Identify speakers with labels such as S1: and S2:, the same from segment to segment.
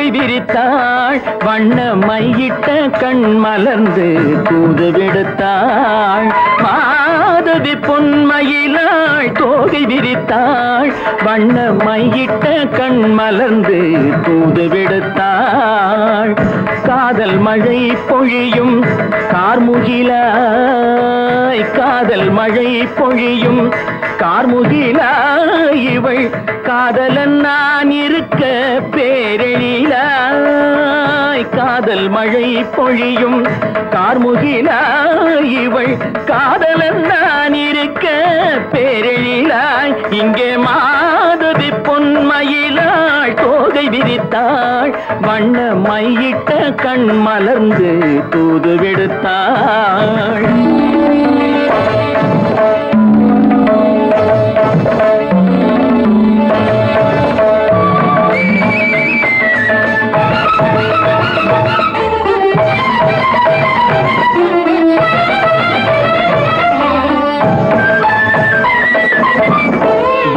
S1: தோகை விரித்தாள் வண்ண மையிட்ட கண் மலர்ந்து தூது விடுத்தாள் மாதவி பொன்மயிலாள் தோகை விரித்தாள் வண்ண மையிட்ட கண் மலர்ந்து தூது விடுத்தாள் காதல் மழை பொழியும் கார்முகிலாய் காதல் மழை பொழியும் கார்முகிலாய் இவள் காதலன் நான் இருக்க பேரெழிலாய் காதல் மழை பொழியும் கார்முகிலாய் இவள் காதலன் நான் இருக்க பேரெழிலாய் இங்கே மாதவி பொன்மயிலாள் தோகை விரித்தாள் வண்ண மையிட்ட கண் மலர்ந்து தூது விடுத்தாள்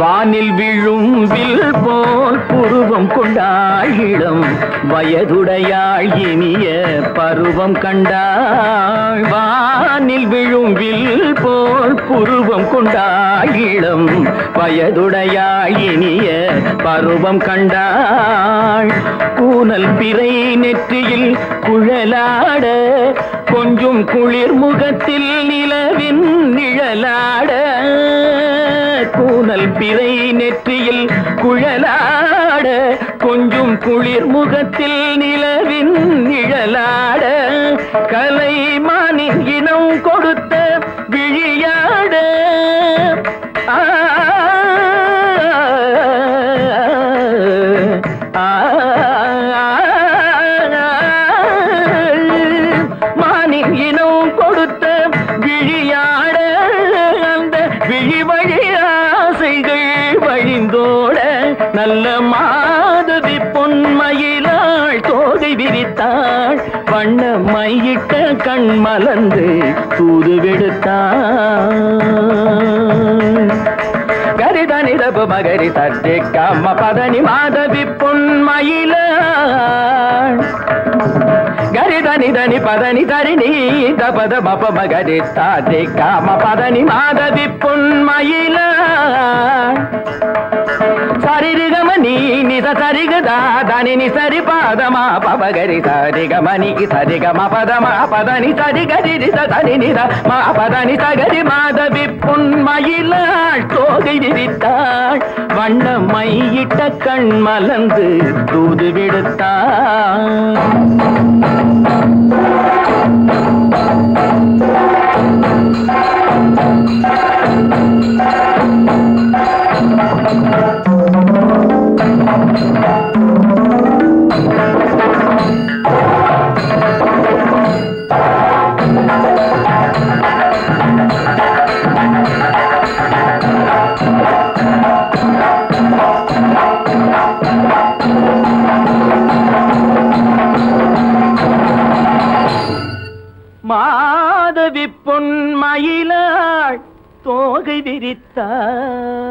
S1: வானில் விழும் வில் போல் புருவம் கொண்டாள் இளம் வயதுடையாள் இனிய பருவம் கண்டாள் வானில் விழும் வில் போல் புருவம் கொண்டாள் இளம் வயதுடையாள் இனிய பருவம் கண்டாள் கூனல் பிறை நெற்றியில் குழலாட கொஞ்சம் குளிர் முகத்தில் நிலவின் நிழலாட கூனல் பிறை நெற்றியில் குழலாட கொஞ்சம் குளிர் முகத்தில் நிலவின் நிழலாட கலைமானின் இனம் கொடுத்த விழியாட மானின் இனம் கொடுத்த விழியாட அந்த விழி வழி வழிந்தோட நல்ல மாதவி பொன்மயிலாள் தோகை விரித்தாள் வண்ண மையிட்ட கண் மலர்ந்து தூது விடுத்தாள் கரிதனி தபு மகரி சர்ஜி கம்ம பதனி மாதவி பொன்மயிலாள் கரிதனி தனி பதனி தரிணி தபத பப மகரி சாதி காம பதனி மாதவி பொன்மயிலாள் சரிகமணி நித சரிகதா தனி நி சரி பாதமா பபகரி சரிகமணி சரிகம பதமா பதனி சரிகரி தனி நித மா பதனி சகரி மாதவி பொன்மயிலாள் தோகை விரித்தாள் வண்ண மையிட்ட கண் மலர்ந்து தூது விடுத்தாள் மாதவி பொன்மயிலாள் தோகை விரித்தாள்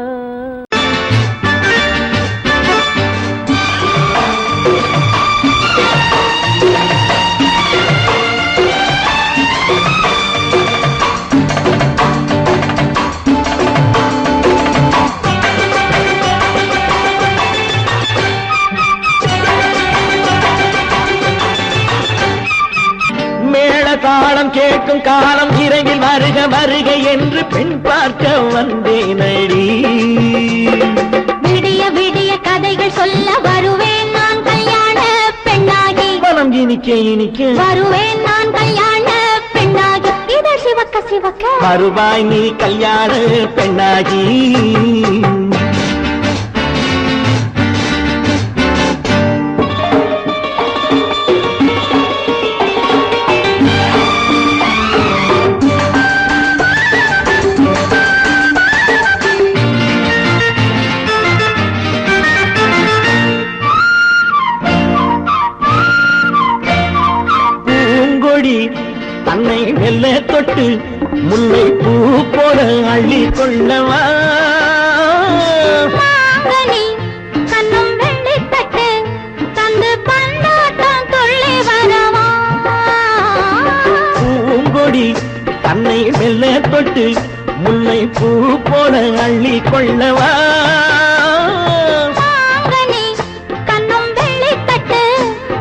S1: தாளம் கேட்கும் காலம் இரவில் வருக வருக என்று பெண் பார்க்க வந்தேனடி
S2: விடிய விடிய கதைகள் சொல்ல வருவேன் நான் கல்யாண பெண்ணாகி
S1: மனம் இனிக்க இனிக்க
S2: வருவேன் நான் கல்யாண பெண்ணாகி இதழ் சிவக்க சிவக்க
S1: வருவாய் நீ கல்யாண பெண்ணாகி தன்னை வெல்ல தொட்டு முல்லை பூ போல அள்ளி கொள்ளவா
S2: கண்ணும் வெள்ளி தட்டு தந்து
S1: தொட்டு முல்லை பூ போல அள்ளி கொள்ளவா
S2: கண்ணும் வெள்ளி தட்டு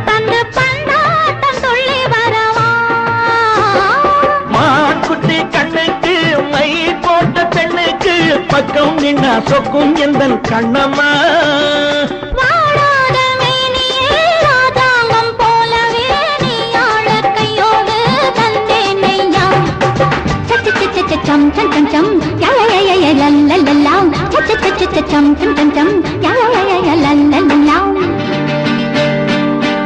S2: தந்து பந்தாட்டம் துள்ளி வரவா
S1: மாக்குட்டி கண்ணுக்கு மை போட்ட பெண்ணுக்கு பக்கம் நின்னா சொக்கும் எந்தன் Kannamma
S2: chum chum chum chum ya ya ya ya la la la la cha cha cha cha chum chum chum chum ya ya ya ya la la la la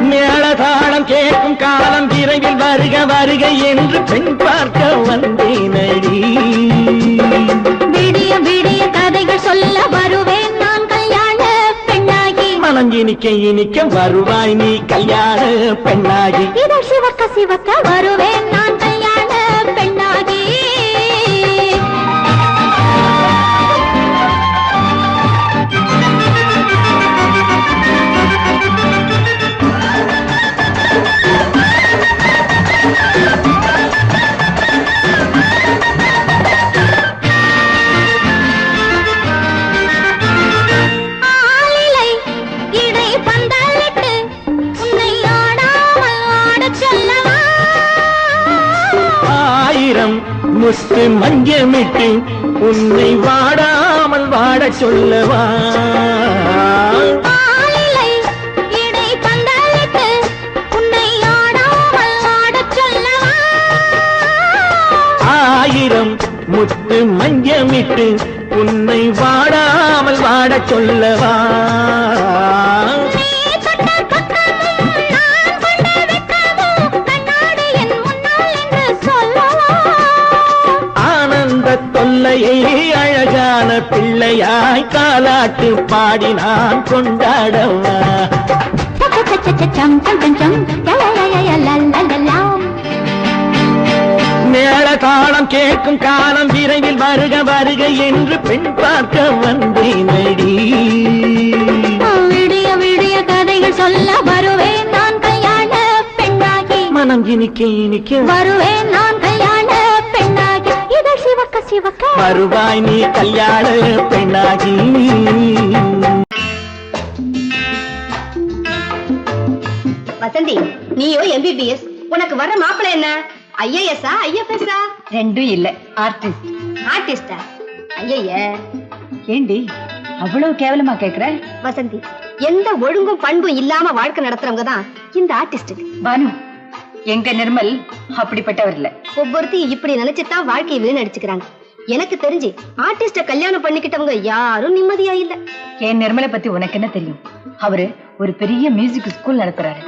S1: மேளதாளம் கேட்கும் காலம் விரைவில் வருக வருக என்று பெண் பார்க்க வந்தேனடி
S2: விடிய விடிய கதைகள் சொல்ல வருவேன் நான் கல்யாண பெண்ணாகி
S1: மனம் இனிக்க இனிக்க வருவாய் நீ கல்யாண பெண்ணாகி
S2: இதழ் சிவக்க சிவக்க வருவேன் நான் கல்யாண பெண்ணாகி
S1: முத்து மஞ்சமிட்டு உன்னை வாடாமல் வாட சொல்லவா ஆயிரம் முத்து மஞ்சமிட்டு உன்னை வாடாமல் வாட சொல்லவா தொல்லையை அழகான பிள்ளையாய் காலாட்டு பாடி நான் கொண்டாடவா மேள தாளம் கேட்கும் காலம் விரைவில் வருக வருக என்று பெண் பார்க்க வந்தேனடி
S2: விடிய விடிய கதைகள் சொல்ல வருவேன் நான் கல்யாண பெண்ணாகி
S1: மனம் இனிக்க இனிக்க
S2: வருவேன் நான் கல்யாண பெண்ணாகி இதழ் சிவக்க சிவக்க
S1: வருவாய் நீ கல்யாண பெண்ணாகி
S3: வசந்தி நீயோ MBBS உனக்கு வர்ற மாப்பிள்ளை என்ன IAS IFS
S4: ரெண்டும் இல்ல ஆர்டிஸ்ட்
S3: ஆர்டிஸ்டா ஐய
S4: ஏண்டி அவ்வளவு கேவலமா கேக்குற
S3: வசந்தி எந்த ஒழுங்கும் பண்பும் இல்லாம வாழ்க்கை நடத்துறவங்க தான் இந்த ஆர்டிஸ்ட்
S4: பானு எங்க நிர்மல் அப்படிப்பட்டவர் இல்ல
S3: ஒவ்வொருத்தையும் இப்படி நினைச்சுதான் வாழ்க்கையை வீணடிச்சுக்கிறாங்க எனக்கு தெரிஞ்சு ஆர்டிஸ்ட கல்யாணம் பண்ணிக்கிட்டவங்க யாரும் நிம்மதியா இல்ல
S4: என் நிர்மலை பத்தி உனக்கு என்ன தெரியும் அவரு ஒரு பெரிய மியூசிக் ஸ்கூல் நடத்துறாரு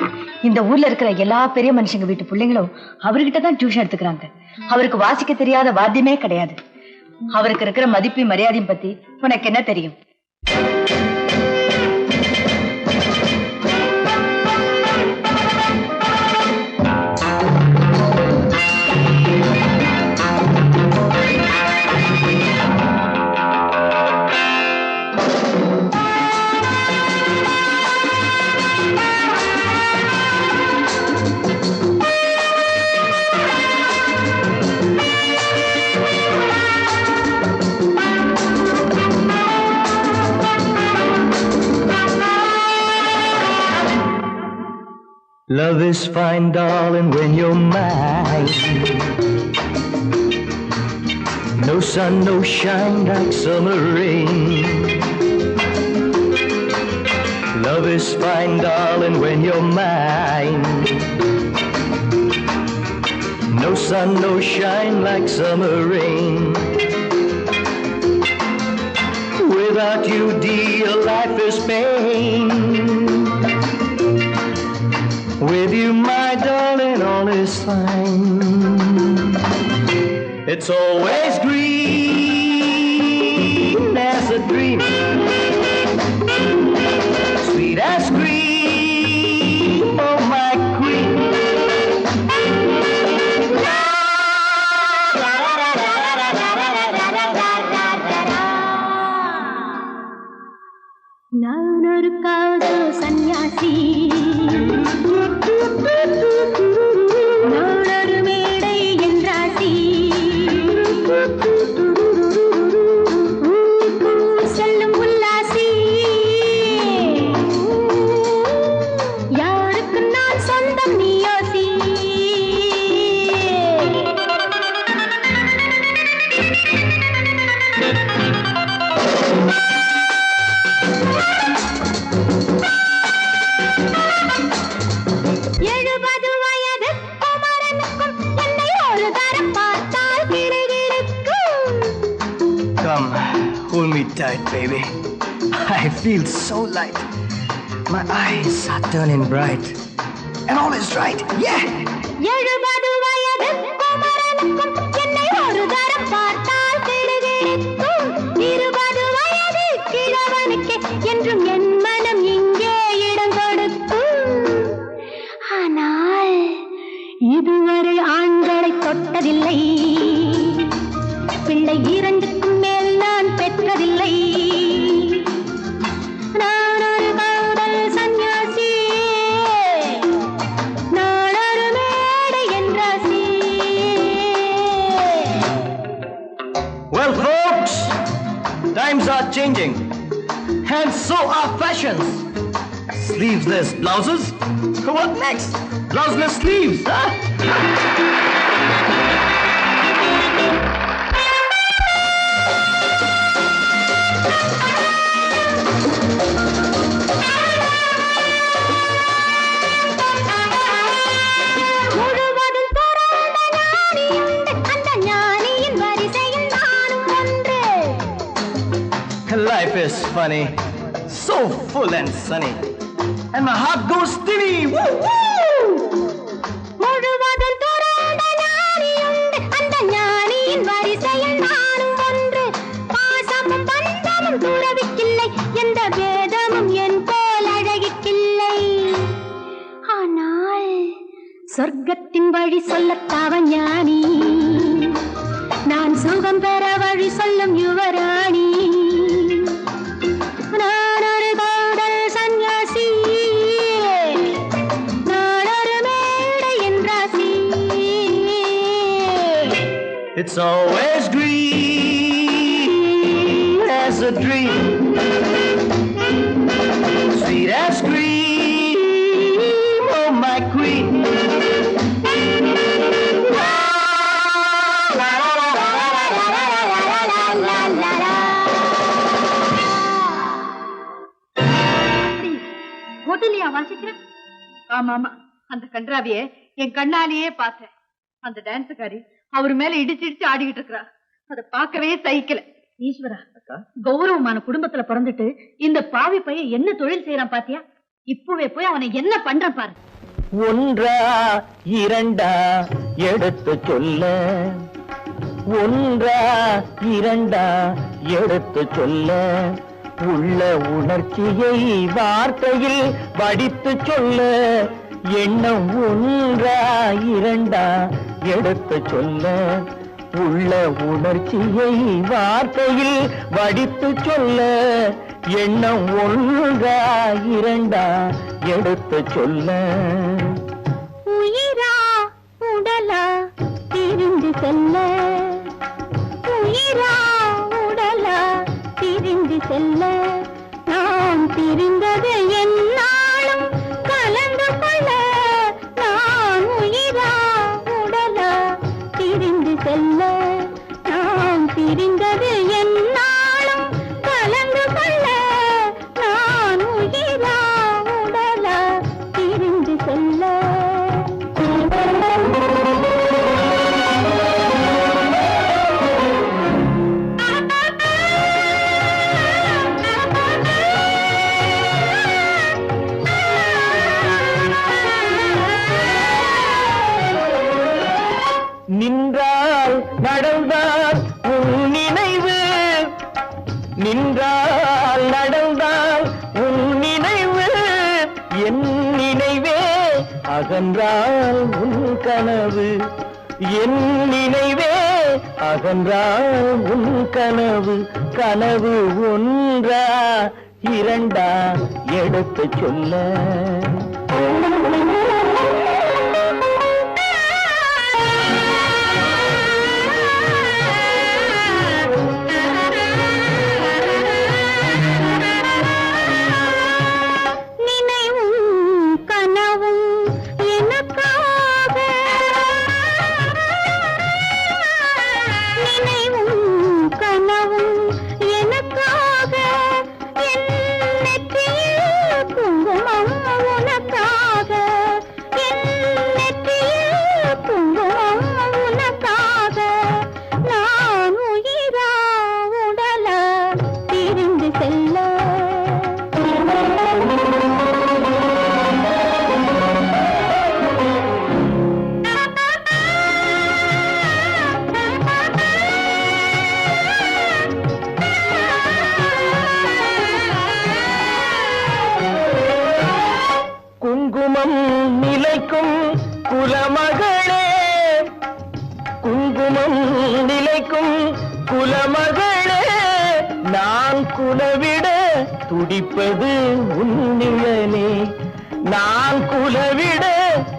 S4: இந்த ஊர்ல இருக்கிற எல்லா பெரிய மனுஷங்க வீட்டு பிள்ளைங்களும் அவர்கிட்ட தான் டியூஷன் எடுத்துக்கிறாங்க அவருக்கு வாசிக்க தெரியாத வாத்தியமே கிடையாது அவருக்கு இருக்கிற மதிப்பு மரியாதையும் பத்தி உனக்கு என்ன தெரியும்
S1: Love is fine, darling, when you're mine. No sun, no shine like summer rain. Love is fine, darling, when you're mine. No sun, no shine like summer rain. Without you, dear, life is pain. With you, my darling, all is fine. It's always green as a dream, sweet as cream, oh my queen.
S2: நான் ஒரு காதல் சன்னியாசி நான் ஒரு மேடை என்றாசி எழுபது வயது குமரனுக்கும் என்னை ஒரு தரம் பார்த்தால் கிடுகிடுக்கும்.
S1: Come, hold me tight, baby. I feel so light. My eyes are turning bright. And all is right, yeah!
S2: எழுபது வயது குமரனுக்கும் என்னை ஒரு தரம் பார்த்தால் கிடுகிடுக்கும். 20 வயது கிழவனுக்கு என்றும் என் மனம் இங்கே இடம் கொடுக்கும். ஆனால் இதுவரை ஆண்களை தொட்டதில்லை, பிள்ளை 2க்கும் மேல் நான் பெற்றதில்லை. நான் ஒரு காதல் சன்னியாசி, நான் ஒரு மேடை என்றாசி.
S1: Well, folks, times are changing. And so are fashions. Sleeveless blouses? What next? Blouseless sleeves, huh?
S2: முழுவதும் பிறந்த ஞானி உண்டு, அந்த ஞானியின் வரிசையில் நானும் ஒன்று.
S1: Life is funny, so full and sunny. And my heart goes steady. Woo, woo!
S2: முழுவதும் பிறந்த ஞானி உண்டு, அந்த ஞானியின் வரிசையில் நானும் ஒன்று. பாசமும் பந்தமும் துறவிக்கில்லை, எந்த வேதமும் என் போல் அழகிக்கில்லை. ஆனால் சொர்க்கத்தின் வழி சொல்லத்தாவன் ஞானி, நான் சுகம் பெற வழி சொல்லும் யுவராணி. நான் ஒரு காதல் சன்னியாசி, நான் ஒரு மேடை என்றாசி.
S1: It's always green as a dream, sweet as cream, oh my queen.
S4: ஹோட்டல்லையா வாசிக்கிற? ஆமா ஆமா, அந்த கன்றாவிய என் கண்ணாலேயே பார்த்தேன். அந்த டான்ஸுக்காரி அவர் மேல இடிச்சு ஆடிக்கிட்டு இருக்கிறா. அதை பார்க்கவே சகிக்கல. ஈஸ்வரா, கௌரவமான குடும்பத்துல பிறந்துட்டு இந்த பாவி பையன் என்ன தொழில் செய்யறான் பாத்தியா? இப்பவே போய் அவனை என்ன பண்ற பாரு.
S1: ஒன்றா இரண்டா எடுத்து சொல்ல, ஒன்றா இரண்டா எடுத்து சொல்ல, உள்ள உணர்ச்சியை வார்த்தையில் வடித்து சொல்ல, எண்ணம் ஒன்றா இரண்டா எடுத்து சொல்ல, உள்ள உணர்ச்சியை வார்த்தையில் வடித்து சொல்ல, எண்ணம் ஒன்றா இரண்டா எடுத்து சொல்ல.
S2: உயிரா உடலா பிரிந்து செல்ல, உயிரா உடலா பிரிந்து செல்ல, நாம் பிரிந்தது என்னாலும் கலந்து கொள்ள. நான் உயிரா உடலா பிரிந்து செல்ல, நாம் பிரிந்தது என்னாலும் கலந்து கொள்ள. நான் உயிரா உடலா பிரிந்து செல்ல.
S1: நின்றால் நடந்தால் உன் நினைவு, நின்றால் நடந்தால் உன் நினைவு, என் நினைவே அகன்றால் உன் கனவு, என் நினைவே அகன்றால் உன் கனவு. கனவு ஒன்றா இரண்டா எடுத்து சொல்ல. குலவிட துடிப்பது உன்னிழலே, நான் குலவிட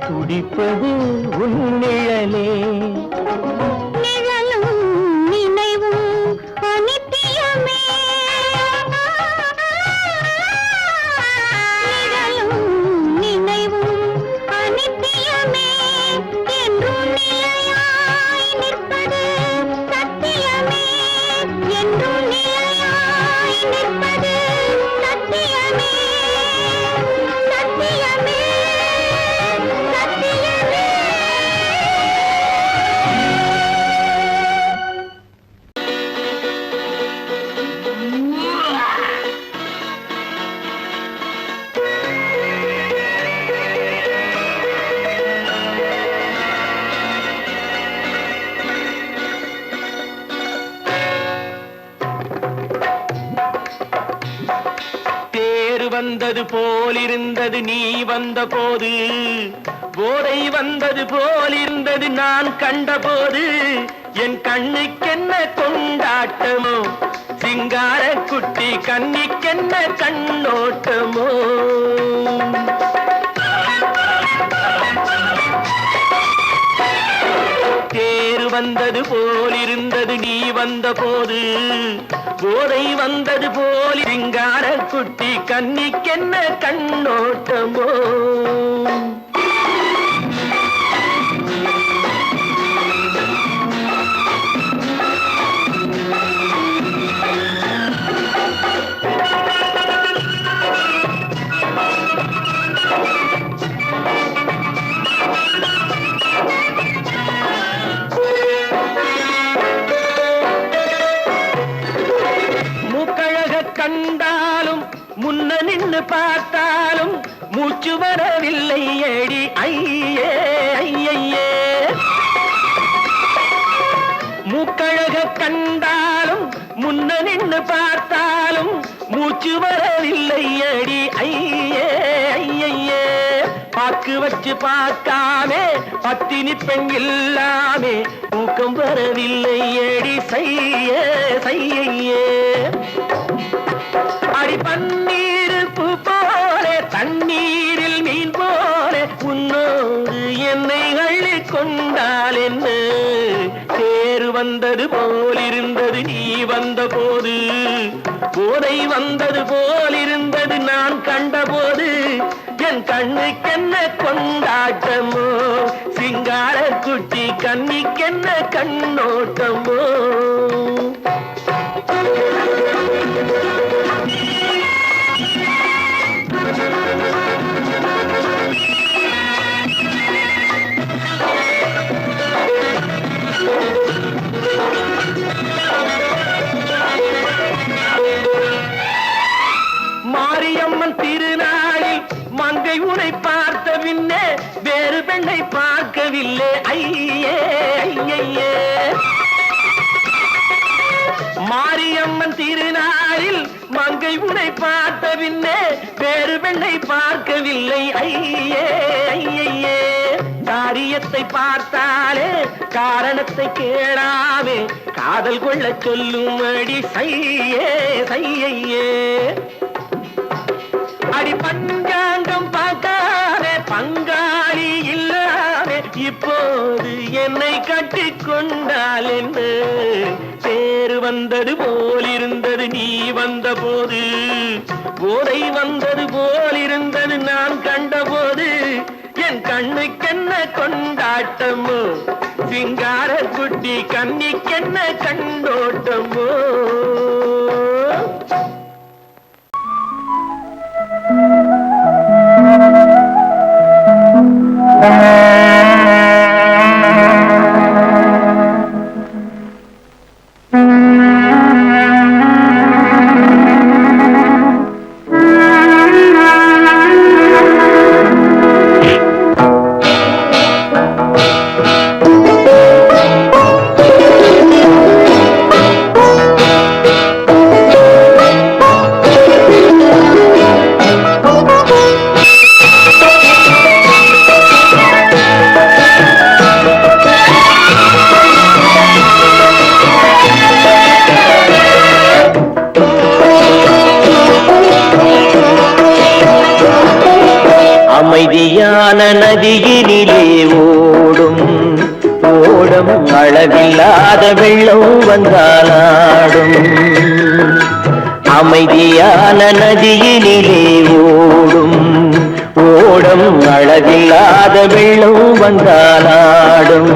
S1: துடிப்பது உன்னிழலே.
S2: நிழலும் நினைவும் அனித்தியமே, நிழலும் நினைவும் அனித்தியமே, என்றும் நிலையாய் நிற்பது சத்தியமே, என்றும் நிலையாய் நிற்பது சத்தியமே, சத்தியமே, சத்தியமே.
S1: தேர் வந்தது போலிருந்தது நீ வந்த போது, போதை வந்தது போலிருந்தது நான் கண்டபோது, என் கண்ணுக்கென்ன கொண்டாட்டமோ, சிங்கார குட்டி கண்ணிக்கென்ன கண்ணோட்டமோ. தேர் வந்தது போலிருந்தது நீ வந்த போது, போதை வந்தது போல் சிங்கார குட்டி கண்ணிக்கென்ன கண்ணோட்டமோ. கண்டாலும் முன்ன நின்னு பார்த்தாலும் மூச்சு வரவில்லை ஏடி ஐயே ஐயே. மூக்கழக கண்டாலும் முன்ன நின்னு பார்த்தாலும் மூச்சு வரவில்லை ஏடி ஐயே ஐயே. பாக்கு வச்சு பார்க்காமே பத்தினி பெண் இல்லாமே தூக்கம் வரவில்லை ஏடி செய்ய செய்யே. அடி பன்னீர் பூ போல தண்ணீரில் மீன் போல உன்னோடு என்னை அள்ளி கொண்டால் என்ன. தேர் வந்தது போலிருந்தது நீ வந்த போது, போதை வந்தது போலிருந்தது நான் கண்டபோது, என் கண்ணுக்கென்ன கொண்டாட்டமோ, சிங்கார குட்டி கண்ணிக்கென்ன கண்ணோட்டமோ. மாரியம்மன் திருநாளில் மங்கை உனை பார்த்த பின்னே வேறு பெண்ணை பார்க்கவில்லை ஐயே ஐயே. மாரியம்மன் திருநாளில் மங்கை உனை பார்த்த பின்னே வேறு பெண்ணை பார்க்கவில்லை ஐயே ஐயே. காரியத்தை பார்த்தாலே காரணத்தை கேளாமே காதல் கொள்ள சொல்லும்படி செய்யே செய்யே. அடி பஞ்சாங்கம் பார்க்காதே பங்காளி இல்லாமே இப்போது என்னை கட்டி கொண்டால் என்ன. தேர் வந்தது போலிருந்தது நீ வந்த போது, போதை வந்தது போலிருந்தது நான் கண்டபோது, என் கண்ணுக்கென்ன கொண்டாட்டமோ, சிங்கார குட்டி கண்ணிக்கென்ன கண்ணோட்டமோ.
S5: அமைதியான நதியினிலே ஓடும் ஓடும் அளவில்லாத வெள்ளம் வந்தாலாடும். அமைதியான நதியினிலே ஓடும் ஓடும் அளவில்லாத வெள்ளம் வந்தாலாடும்.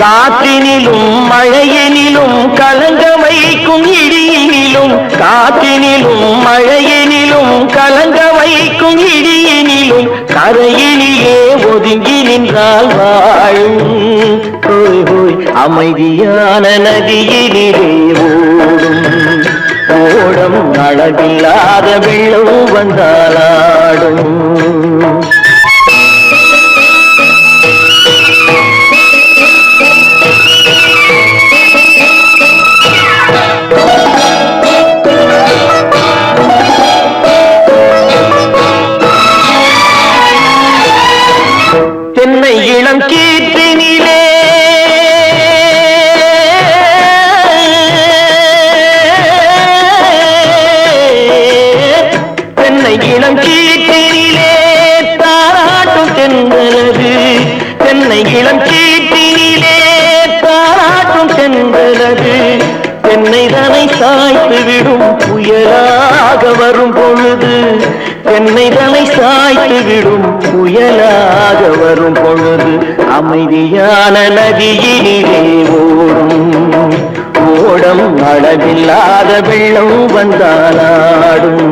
S5: காற்றினிலும் மழையினிலும் கலங்க வைக்கும் இடியினிலும், காற்றினிலும் மழையினிலும் கலங்க வைக்கும் இடியினிலும் கரையினிலே ஒதுங்கி நின்றால் வாழும். ஹோய் ஹோய் அமைதியான நதியினிலே ஓடும் ஓடும் அளவில்லாத வெள்ளம் வந்தாலாடும். தென்னை இளம் கீற்றினிலே தென்னை இளம் கீற்றினிலே தாராட்டும் தென்றலது. தென்னை இளம் கீற்றினிலே தாராட்டும் தென்றலது. தென்னைதனை சாய்த்து விடும் புயலாக வரும் பொழுது, தென்னைதனை சாய்த்து விடும் புயலாக வரும் பொழுது அமைதியான நதியினிலே ஓடும் ஓடும் அளவில்லாத வெள்ளம் வந்தாலாடும்.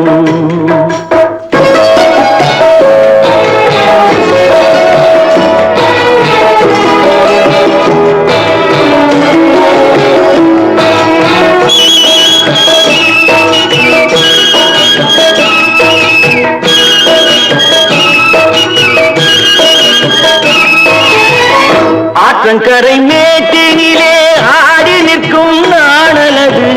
S5: ஆற்றங்கரை மேட்டினிலே ஆடி நிற்கும் நாணலது.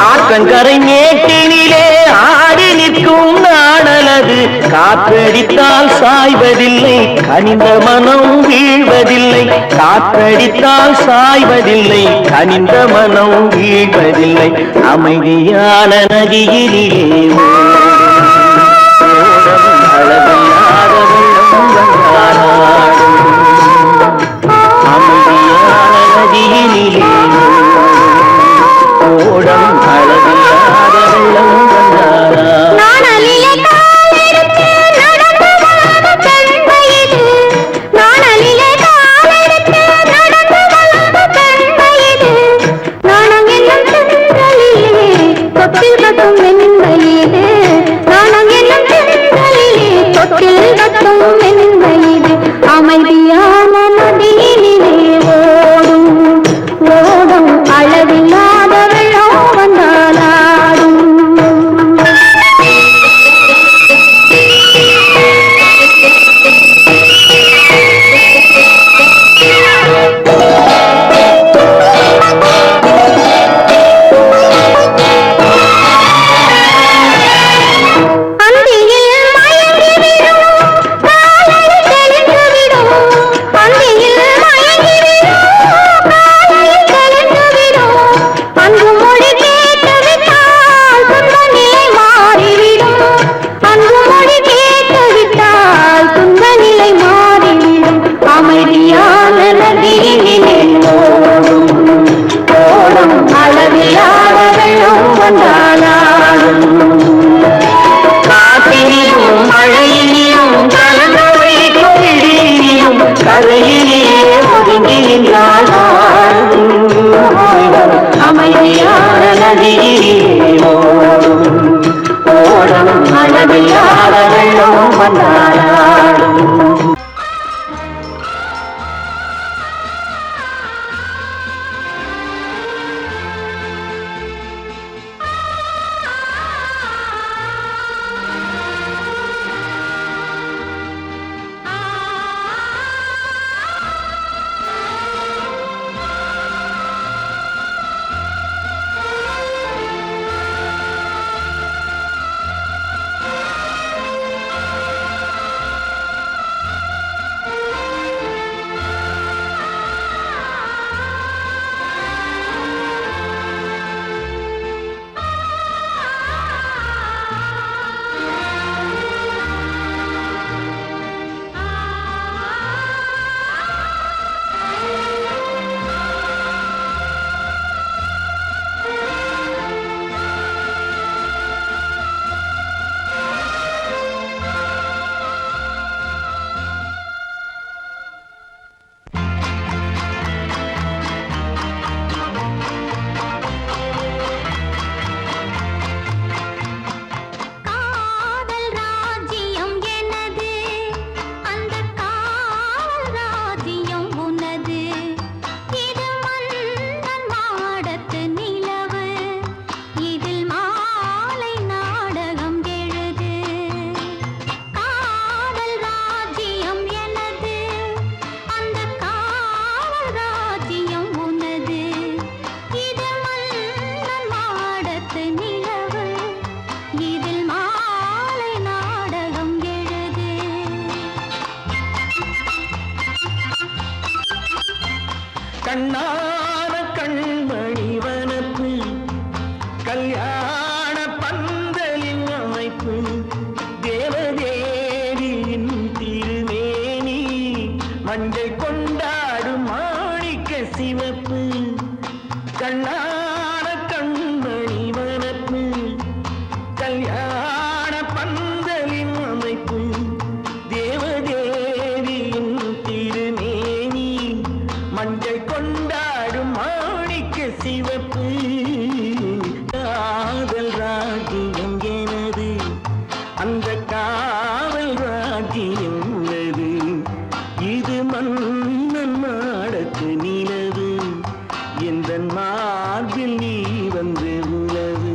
S5: ஆற்றங்கரை மேட்டினிலே ஆடி நிற்கும் நாணலது. காற்றடித்தால் சாய்வதில்லை கனிந்த மனம் வீழ்வதில்லை. காற்றடித்தால் சாய்வதில்லை கனிந்த மனம் வீழ்வதில்லை. அமைதியான நதியினிலே அளவில்லாத வெள்ளம் வந்தாலாடும். அமைதியான நதியினிலே ஓடும் அளவில்லாத வெள்ளம் வந்தாலாடும்.
S2: அமைதியான நதியினிலே ஓடும் ஓடும் அளவில்லாத வெள்ளம் வந்தாலாடும். அமைதியான நதியிலே ஓடும் ஓடும் அளவில்லாத வெள்ளம் வந்தாலாடும்.
S5: கல்யாண பந்தலின் அமைப்பு தேவதேவியின் திருமேனி மஞ்சள் கொண்டாடும் மாணிக்க சிவப்பு கண்ணான கண்மணி வனப்பு கல்யாண பந்தலின் அமைப்பு தேவதேவியின் திருமேனி மஞ்சள் கொண்டாடும் மாணிக்க சிவப்பு காதல் ராஜ்யம் எனது அந்த காவல் ராஜ்யம் உள்ளது இது மன்னன் மாடத்து நிலவு எந்த மார்பில் நீ வந்து உலவு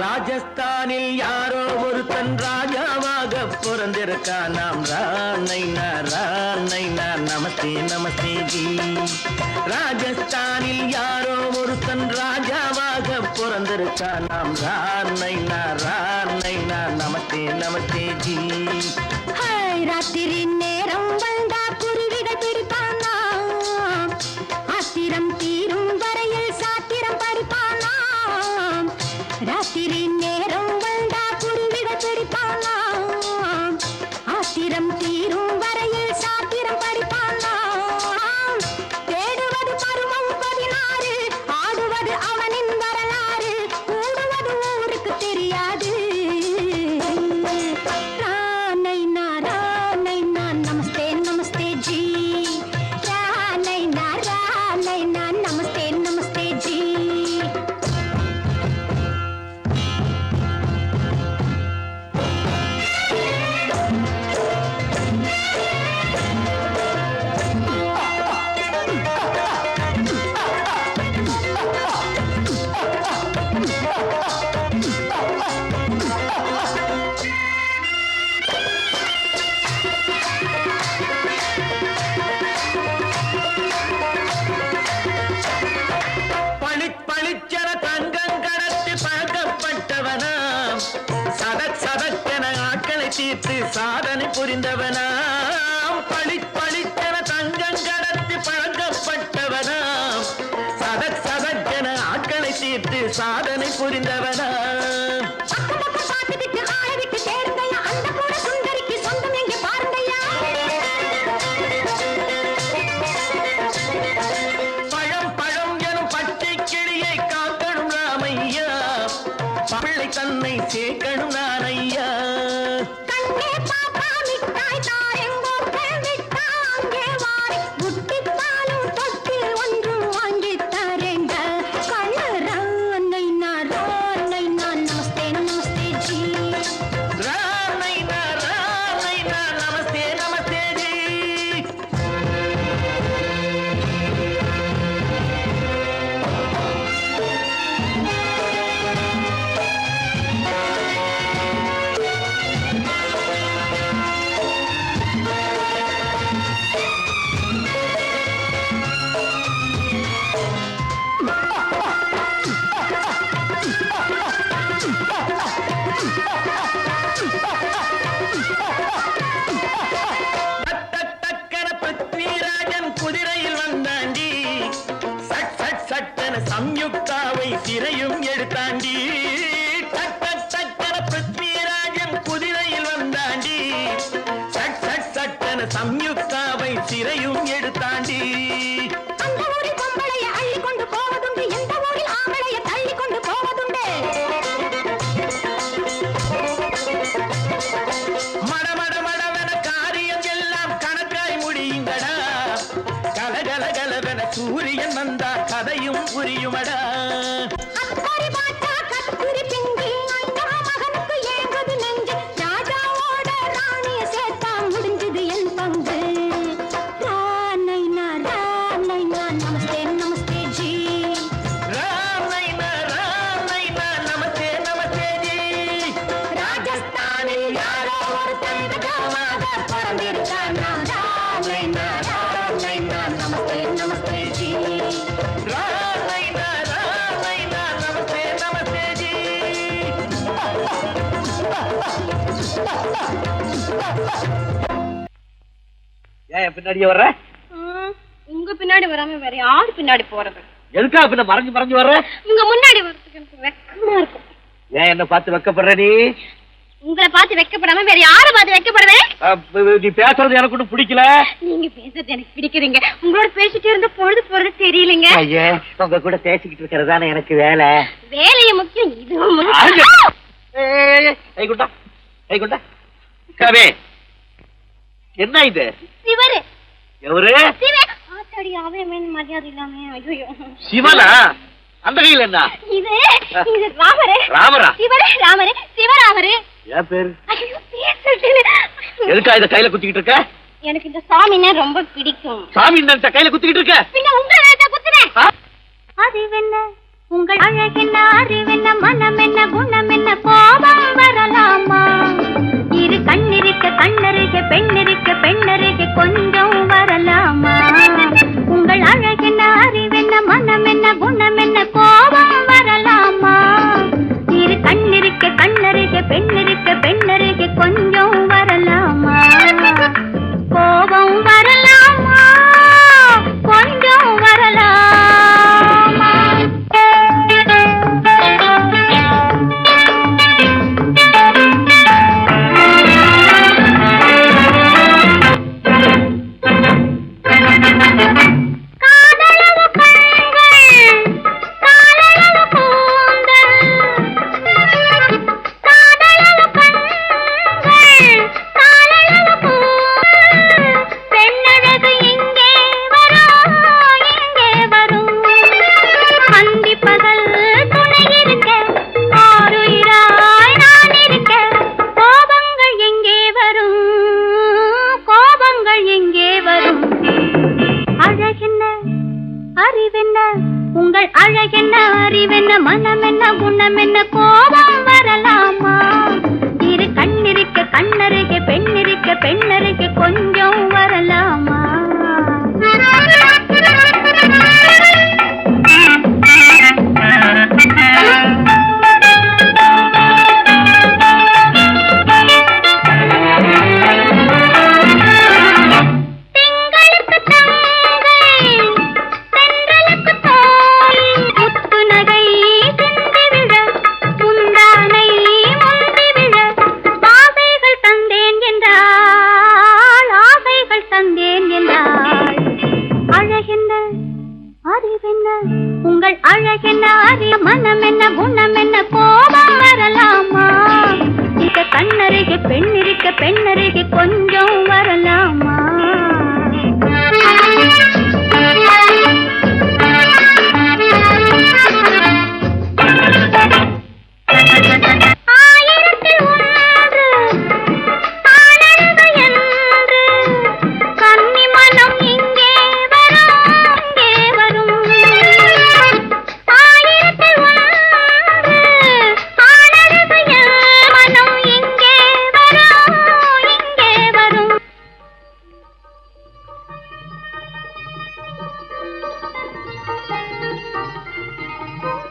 S5: ராஜஸ்தானில் யாரோ ஒருத்தன் ராஜாவாக பிறந்திருக்கான். நாம் ராணைனா நமஸ்தே நமஸ்தே ஜி. ராஜஸ்தானில் யாரோ ஒருத்தன் ராஜாவாக பிறந்திருக்கான். நாம் ராணைனா நமஸ்தே நமஸ்தே ஜி.
S2: ராத்திரி நேரம் வந்தா குருவிகள் பிடிப்பானா, ஆத்திரம் தீரும் வரையில் சாத்திரம் படிப்பானா. ராத்திரி நேரம் வந்தா குருவிகள் பிடிப்பானா, ஆத்திரம் தீரும் வரையில் சாத்திரம் படிப்பானா. தேடுவது பருவம் 16, ஆடுவது அவனின் வரலாறு, கூடுவது ஊருக்கு தெரியாது. ராணைனா நமஸ்தே நமஸ்தே
S5: சாதனை புரிந்தவனாம் பளிப்பளித்தன தங்கம் கடத்தி பழக்கப்பட்டவனாம் சதக் சதக்கென ஆட்களை தீர்த்து சாதனை புரிந்தவனாம் பழம் பழம் எனும் பச்சை கிளியை காக்கணும் ராமையா பிள்ளை தன்னை சேர்க்கணும் நான் ஐயா சம்யுக்தாவை சிறையும் எடுத்தாண்டி சட்டன பிருத்விராஜன் குதிரையில் வந்தாண்டி சட்டன சம்யுக்தாவை சிறையும் எடுத்தாண்டி மடமடமடவென காரியம் எல்லாம் கணக்காய் முடியுங்கடா கலகலகலவென சூரியன் வந்தா கதையும் புரியுமடா பின்னாடியே வர்ற
S3: உங்க பின்னாடி வராம வேற யாரு பின்னாடி போறது
S5: எதுக்கா பின்ன மறைஞ்சு மறைஞ்சு வர்ற
S3: உங்க முன்னாடி வரதுக்கு எனக்கு வெக்கமா இருக்கும்
S5: ஏன் என்ன பார்த்து வெக்கப்படுற நீ
S3: உங்களை பார்த்து வெக்கப்படாம வேற யாரை பார்த்து வெக்கப்படுவேன்
S5: நீ பேசுறது எனக்கு ஒன்றும் பிடிக்கல
S3: நீங்க பேசுறது எனக்கு பிடிக்கிறீங்க உங்களோட பேசிட்டே இருந்த பொழுது போறது தெரியலங்க
S5: ஐயே உங்க கூட பேசிக்கிட்டு இருக்கிறதானே எனக்கு வேலை
S3: வேலைய முக்கியம் இதுவும்
S5: கைகுண்டா கைகுண்டா கவே என்ன இது
S3: சிவரு
S5: எவரு
S3: ஆத்தாடி அவன் மரியாதை இல்லாம ஐயோ
S5: சிவனா அந்த கையில் என்ன
S3: இது இது ராமரே
S5: ராமரா
S3: சிவரே ராமரே சிவராமரே
S5: ஏன் பேரு
S3: ஐயோ பேசுறேன்
S5: எதுக்கா இத கையில குத்திக்கிட்டு இருக்க
S3: எனக்கு இந்த சாமின்னா ரொம்ப பிடிக்கும்
S5: சாமி இந்த கையில குத்திக்கிட்டு இருக்க
S3: பின்ன உங்களை நான் குத்துறேன் அறிவென்ன உங்கள் அழகென்ன அறிவென்ன மனம் என்ன குணம் என்ன கோபம் வரலாமா இரு கண்ணிருக்க கண்ணருக பெண்ணிருக்க பெண்ணருக கொஞ்சம் வரலாமா உங்கள் அழகென்ன அறிவென்ன மனம் என்ன குணம் என்ன கோபம் வரலாமா இரு கண்ணிருக்க கண்ணருக பெண்ணிருக்க பெண்ணருக கொஞ்சம் வரலாமா கோபம் வரலாமா கொஞ்சம் வரலாமா உங்கள் அழகென்ன அறிவென்ன மனம் என்ன குணம் என்ன கோபம் வரலாமா இரு கண்ணிருக்க கண்ணருக பெண்ணிருக்க பெண்ணருக கொஞ்சம் வரலாமா
S2: அழகென்ன அறிய மனம் என்ன குணம் என்ன கோபம் வரலாமா இந்த கண்ணருகே பெண்ணருகே கொஞ்சம் வரலாமா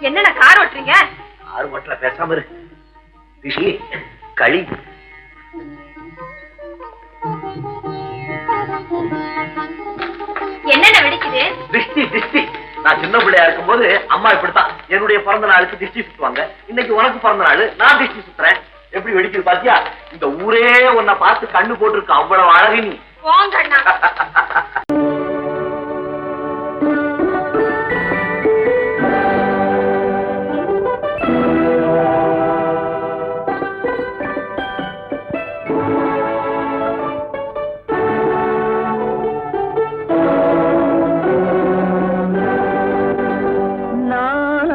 S4: என்னடா கார் ஓட்டுறீங்க?
S5: கார் ஓட்டல, பேசாம இரு. திஷி, களி.
S4: என்னென்ன வெடிக்குது?
S5: திஷ்டி. நான் சின்ன பிள்ளையா இருக்கும் போது அம்மா இப்படித்தான் என்னுடைய பிறந்த நாளுக்கு திஷ்டி சுத்துவாங்க. இன்னைக்கு உனக்கு பிறந்த நாள், நான் திஷ்டி சுத்துறேன். எப்படி வெடிக்குது பாத்தியா? இந்த ஊரே உன்னை பார்த்து கண்ணு போட்டிருக்கு, அவ்வளவு அழகு நீ.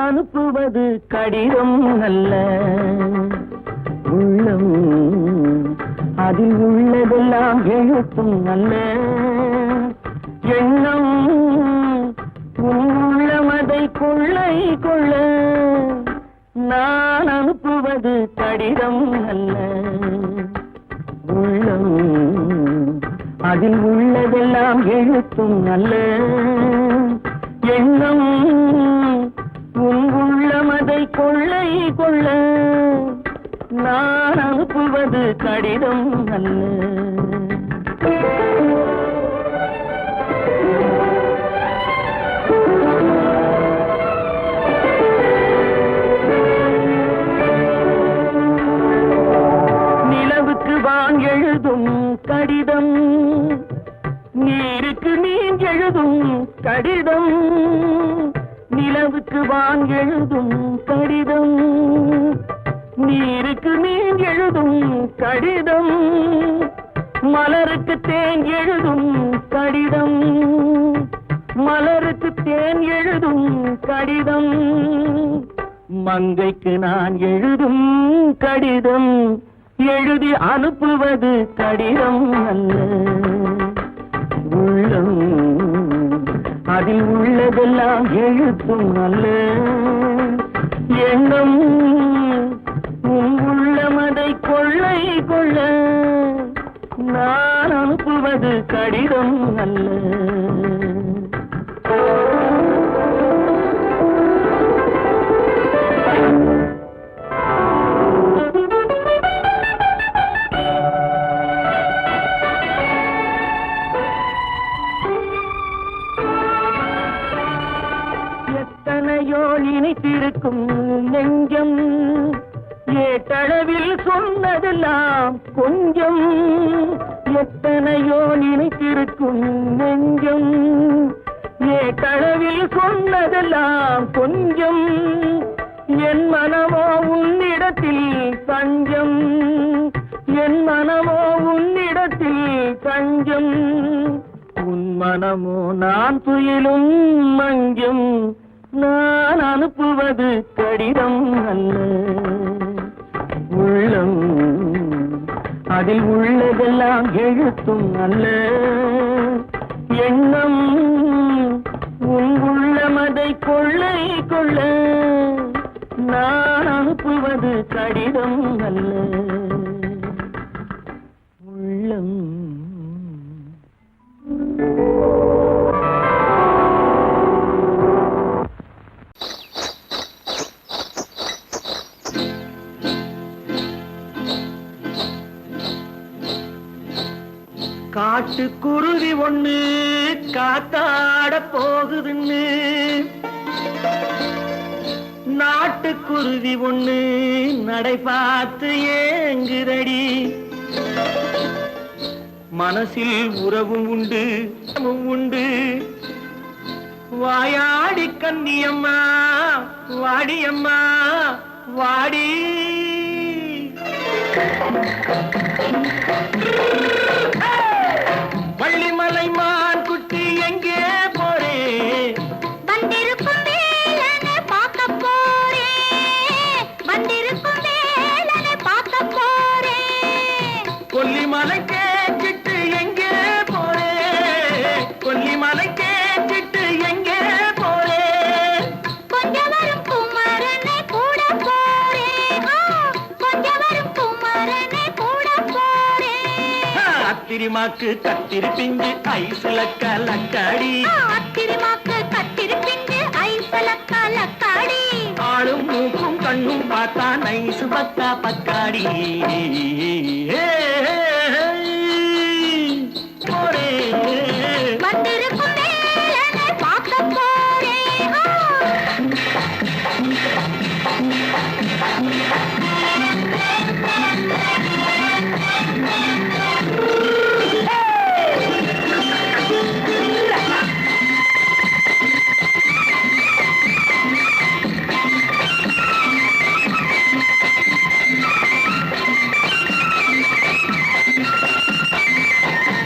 S1: அனுப்புவது கடிதம் அல்ல, உள்ளம் அதில் உள்ளதெல்லாம் எழுத்தும் அல்ல, எண்ணம் உள்ளமதை கொள்ளை கொள்ள. நான் அனுப்புவது கடிதம் அல்ல, உள்ளம் அதில் உள்ளதெல்லாம் எழுத்தும் அல்ல, எண்ணம் உள்ளமதை கொள்ளை கொள்ள. நான் அனுப்புவது கடிதம் அல்ல. நிலவுக்கு வான் எழுதும் கடிதம், நீருக்கு நீன் எழுதும் கடிதம். நிலவுக்கு வான் எழுதும் கடிதம், நீருக்கு நீன் எழுதும் கடிதம். மலருக்கு தேன் எழுதும் கடிதம், மலருக்கு தேன் எழுதும் கடிதம். மங்கைக்கு நான் எழுதும் கடிதம், எழுதி அனுப்புவது கடிதம் அல்ல. உள்ளம் அதில் உள்ளதெல்லாம் எழுத்தும் அல்ல, எண்ணம் உள்ளமதை கொள்ளை கொள்ள. நான் அனுப்புவது கடிதம் அல்ல. நினைத்திருக்கும் நெஞ்சம் ஏட்டளவில் சொன்னதெல்லாம் கொஞ்சம். எத்தனையோ நினைத்திருக்கும் நெஞ்சம் ஏட்டளவில் சொன்னதெல்லாம் கொஞ்சம். என் மனமோ உன்னிடத்தில் தஞ்சம், என் மனமோ உன்னிடத்தில் தஞ்சம். உன் மனமோ நான் துயிலும் மஞ்சம். நான் அனுப்புவது கடிதம் அல்ல, உள்ளம் அதில் உள்ளதெல்லாம் எழுத்தும் அல்ல, எண்ணம் உள்ளமதை கொள்ளை கொள்ள. நான் அனுப்புவது கடிதம் அல்ல, உள்ளம். காட்டுக்குருவி ஒண்ணு காத்தாட போகுதுன்னு, நாட்டுக்குருவி ஒண்ணு நடை பார்த்து ஏங்குதடி. மனசில் உறவும் உண்டு உண்டு, வாயாடி கன்னியம்மா வாடியம்மா வாடி. வள்ளிமலை மான் குட்டி எங்கே போறே?
S2: வந்திருக்கும் வேலனை பார்க்க போறேன், வந்திருக்கும் வேலனை பார்க்க போறேன்.
S1: கொல்லிமலை கேட்டுட்டு எங்கே போறே? கொல்லிமலை கேட்டுட்டு எங்கே போறே?
S2: கொஞ்சம் வரும் குமரனை கூட போறேன், கொஞ்சம் வரும் குமரனை கூட போறேன்.
S1: அத்திரிமாக்கு கத்திரி பிஞ்சு ஐசுல கலக்காடி,
S2: அத்திரிமாக்கு கத்திரி பிஞ்சு ஐசல கலக்காடி.
S1: ஆளும் மூக்கும் கண்ணும் பார்த்தா நைசு பக்கா பக்காடி. போரே
S2: வந்திருக்கும் வேலனை பார்க்க போறேன்.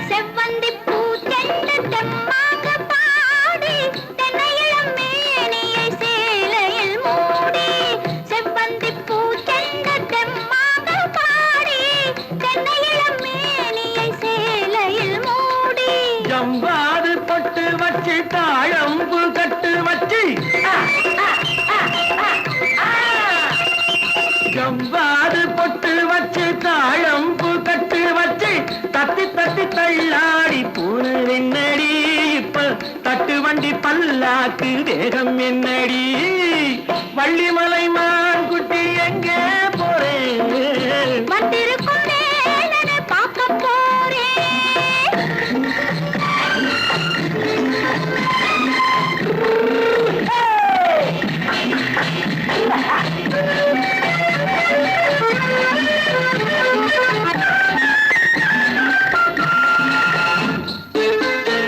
S2: செவ்வந்தி பூ தென்று தெம்மாக பாடி, தென்னையிளம் மேனியை சேலையில் மூடி. செவ்வந்தி பூ தென்று தெம்மாக பாடி, தென்னையிளம் மேனியை சேலையில் மூடி.
S1: ஜம்பாது பொட்டு வச்சு தாழம்பு கட்டு வச்சு, ஜம்பாது பொட்டு வச்சு தாழம்பு கட்டு வச்சு, தத்தி தத்தி தள்ளாடி பூனு என்னடி. இப்ப தட்டு வண்டி பல்லாக்கு வேகம் என்னடி. வள்ளிமலை மான் குட்டி எங்கே போறேன்?
S2: வந்திருக்கும் வேலனை பார்க்க போறேன்.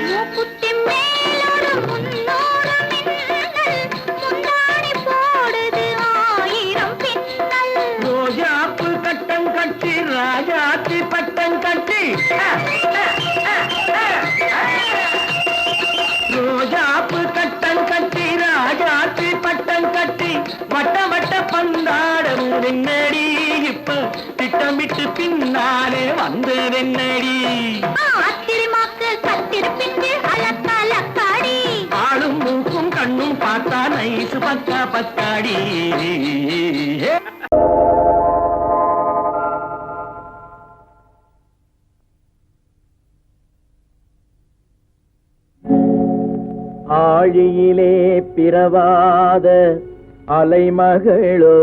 S2: மூக்குத்தி மேலொரு முன்னோரு மின்னல், முந்தாணி போடுது 1000 பின்னல்.
S1: ரோஜாப்பு கட்டம் கட்டி ராஜாத்தி பட்டம் கட்டி, ரோஜாப்பு கட்டம் கட்டி ராஜாத்தி பட்டம் கட்டி, வட்ட வட்ட பந்தாடம் வெண்ணடி. இப்ப திட்டமிட்டு பின்னாலே வந்து வெண்ணடி.
S2: அத்திரிமாக்கு கத்திரி பிஞ்சு அலக்கலக்காடி.
S1: ஆளும் மூக்கும் கண்ணும் பார்த்தா நைசு பக்கா பக்காடி. ஆழியிலே பிறவாத அலைமகளோ,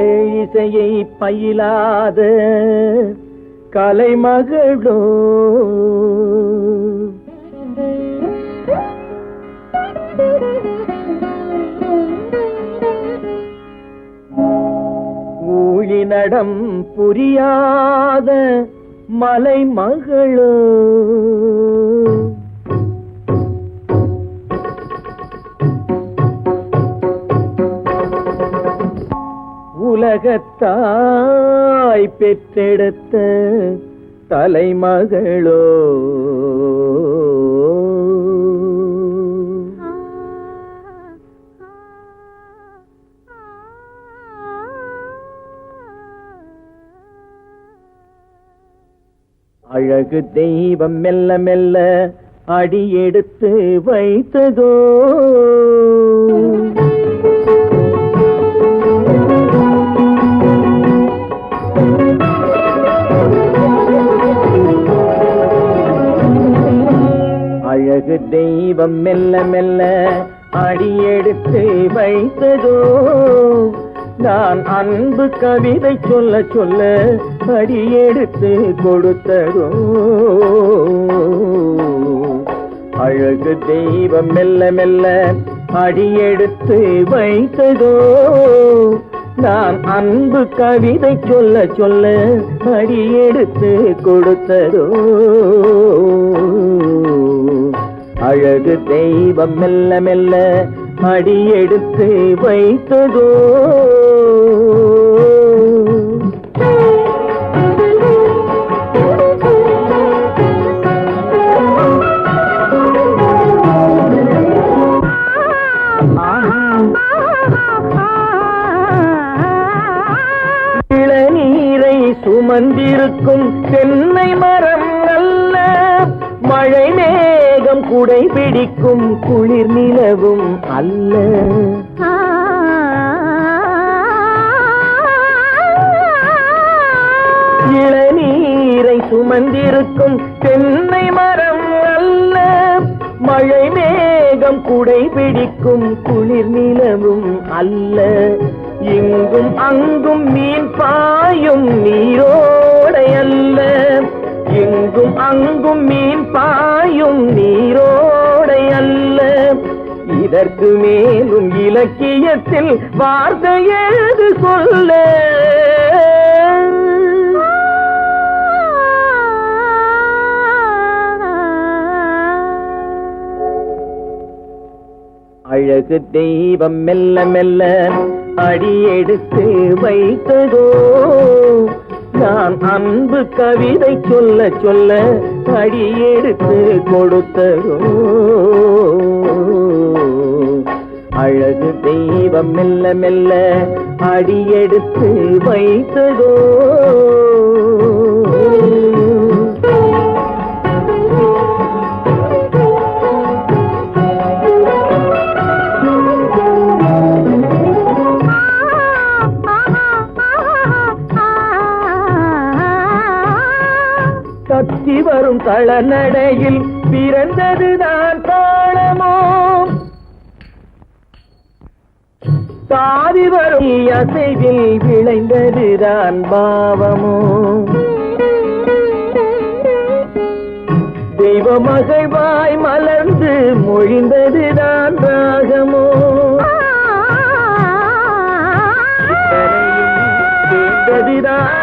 S1: ஏழிசையை பயிலாத கலைமகளோ, ஊழிநடம் புரியாத மலைமகளோ, உலகத்தாய் பெற்றெடுத்த தலைமகளோ, அழகு தெய்வம் மெல்ல மெல்ல அடியெடுத்து வைத்ததோ, அழகு தெய்வம் மெல்ல மெல்ல அடியெடுத்து வைத்ததோ, நான் அன்பு கவிதை சொல்ல சொல்ல அடியெடுத்து கொடுத்ததோ. அழகு தெய்வம் மெல்ல மெல்ல அடியெடுத்து வைத்ததோ நான் அன்பு கவிதை சொல்ல சொல்ல அடியெடுத்து கொடுத்ததோ அழகு தெய்வம் மெல்ல மெல்ல அடியெடுத்து வைத்ததோ சுமந்திருக்கும் தென்னை மரம் அல்ல மழை மேகம் குடை பிடிக்கும் குளிர் நிலவும் அல்ல இளநீரை சுமந்திருக்கும் தென்னை மரம் அல்ல மழை மேகம் குடை பிடிக்கும் குளிர் நிலவும் அல்ல இங்கும் அங்கும் மீன் பாயும் நீரோடை அல்ல இங்கும் அங்கும் மீன் பாயும் நீரோடை அல்ல இதற்கு மேலும் இலக்கியத்தில் வார்த்தை ஏது சொல்ல அழகு தெய்வம் மெல்ல மெல்ல அடியெடுத்து வைத்ததோ நான் அன்பு கவிதை சொல்ல சொல்ல அடியெடுத்து கொடுத்ததோ அழகு தெய்வம் மெல்ல மெல்ல அடியெடுத்து வைத்ததோ கத்தி வரும் தளநடையில் பிறந்ததுதான் தாளமோ தாவி வரும் அசைவில் விளைந்ததுதான் பாவமோ தெய்வ மகிழ்வாய் மலர்ந்து மொழிந்ததுதான் ராகமோ கேட்டதுதான்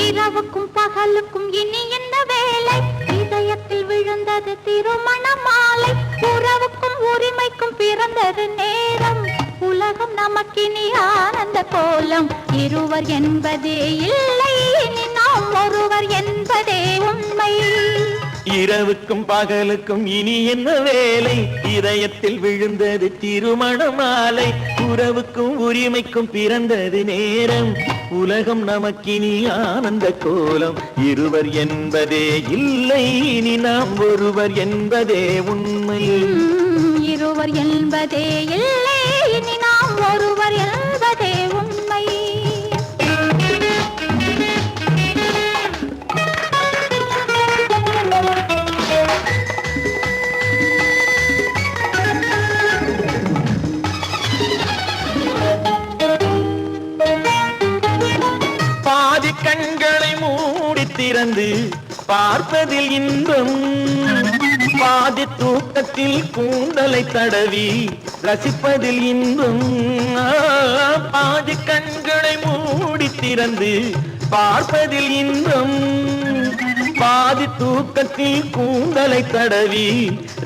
S2: இரவுக்கும் பகலுக்கும் இனி என்ன வேலை இதயத்தில் விழுந்தது திருமண மாலை உறவுக்கும் உரிமைக்கும் பிறந்தது நேரம் உலகம் நமக்கினி ஆனந்த கோலம் இருவர் என்பதே இல்லை இனி நாம் ஒருவர் என்பதே உண்மை
S1: இரவுக்கும் பகலுக்கும் இனி என்ன வேலை இதயத்தில் விழுந்தது திருமண மாலை உறவுக்கும் உரிமைக்கும் பிறந்தது நேரம் உலகம் நமக்கினி ஆனந்த கோலம் இருவர் என்பதே இல்லை இனி நாம் ஒருவர் என்பதே உண்மை
S2: இருவர் என்பதே இல்லை இனி நாம் ஒருவர் என்பதே உண்மை
S1: பாதி கண்களை மூடி திறந்து பார்ப்பதில் இன்பம் பாதி தூக்கத்தில் கூந்தலை தடவி ரசிப்பதில் இன்பம் பாதி கண்களை மூடி திறந்து பார்ப்பதில் இன்பம் பாதி தூக்கத்தில் கூந்தலை தடவி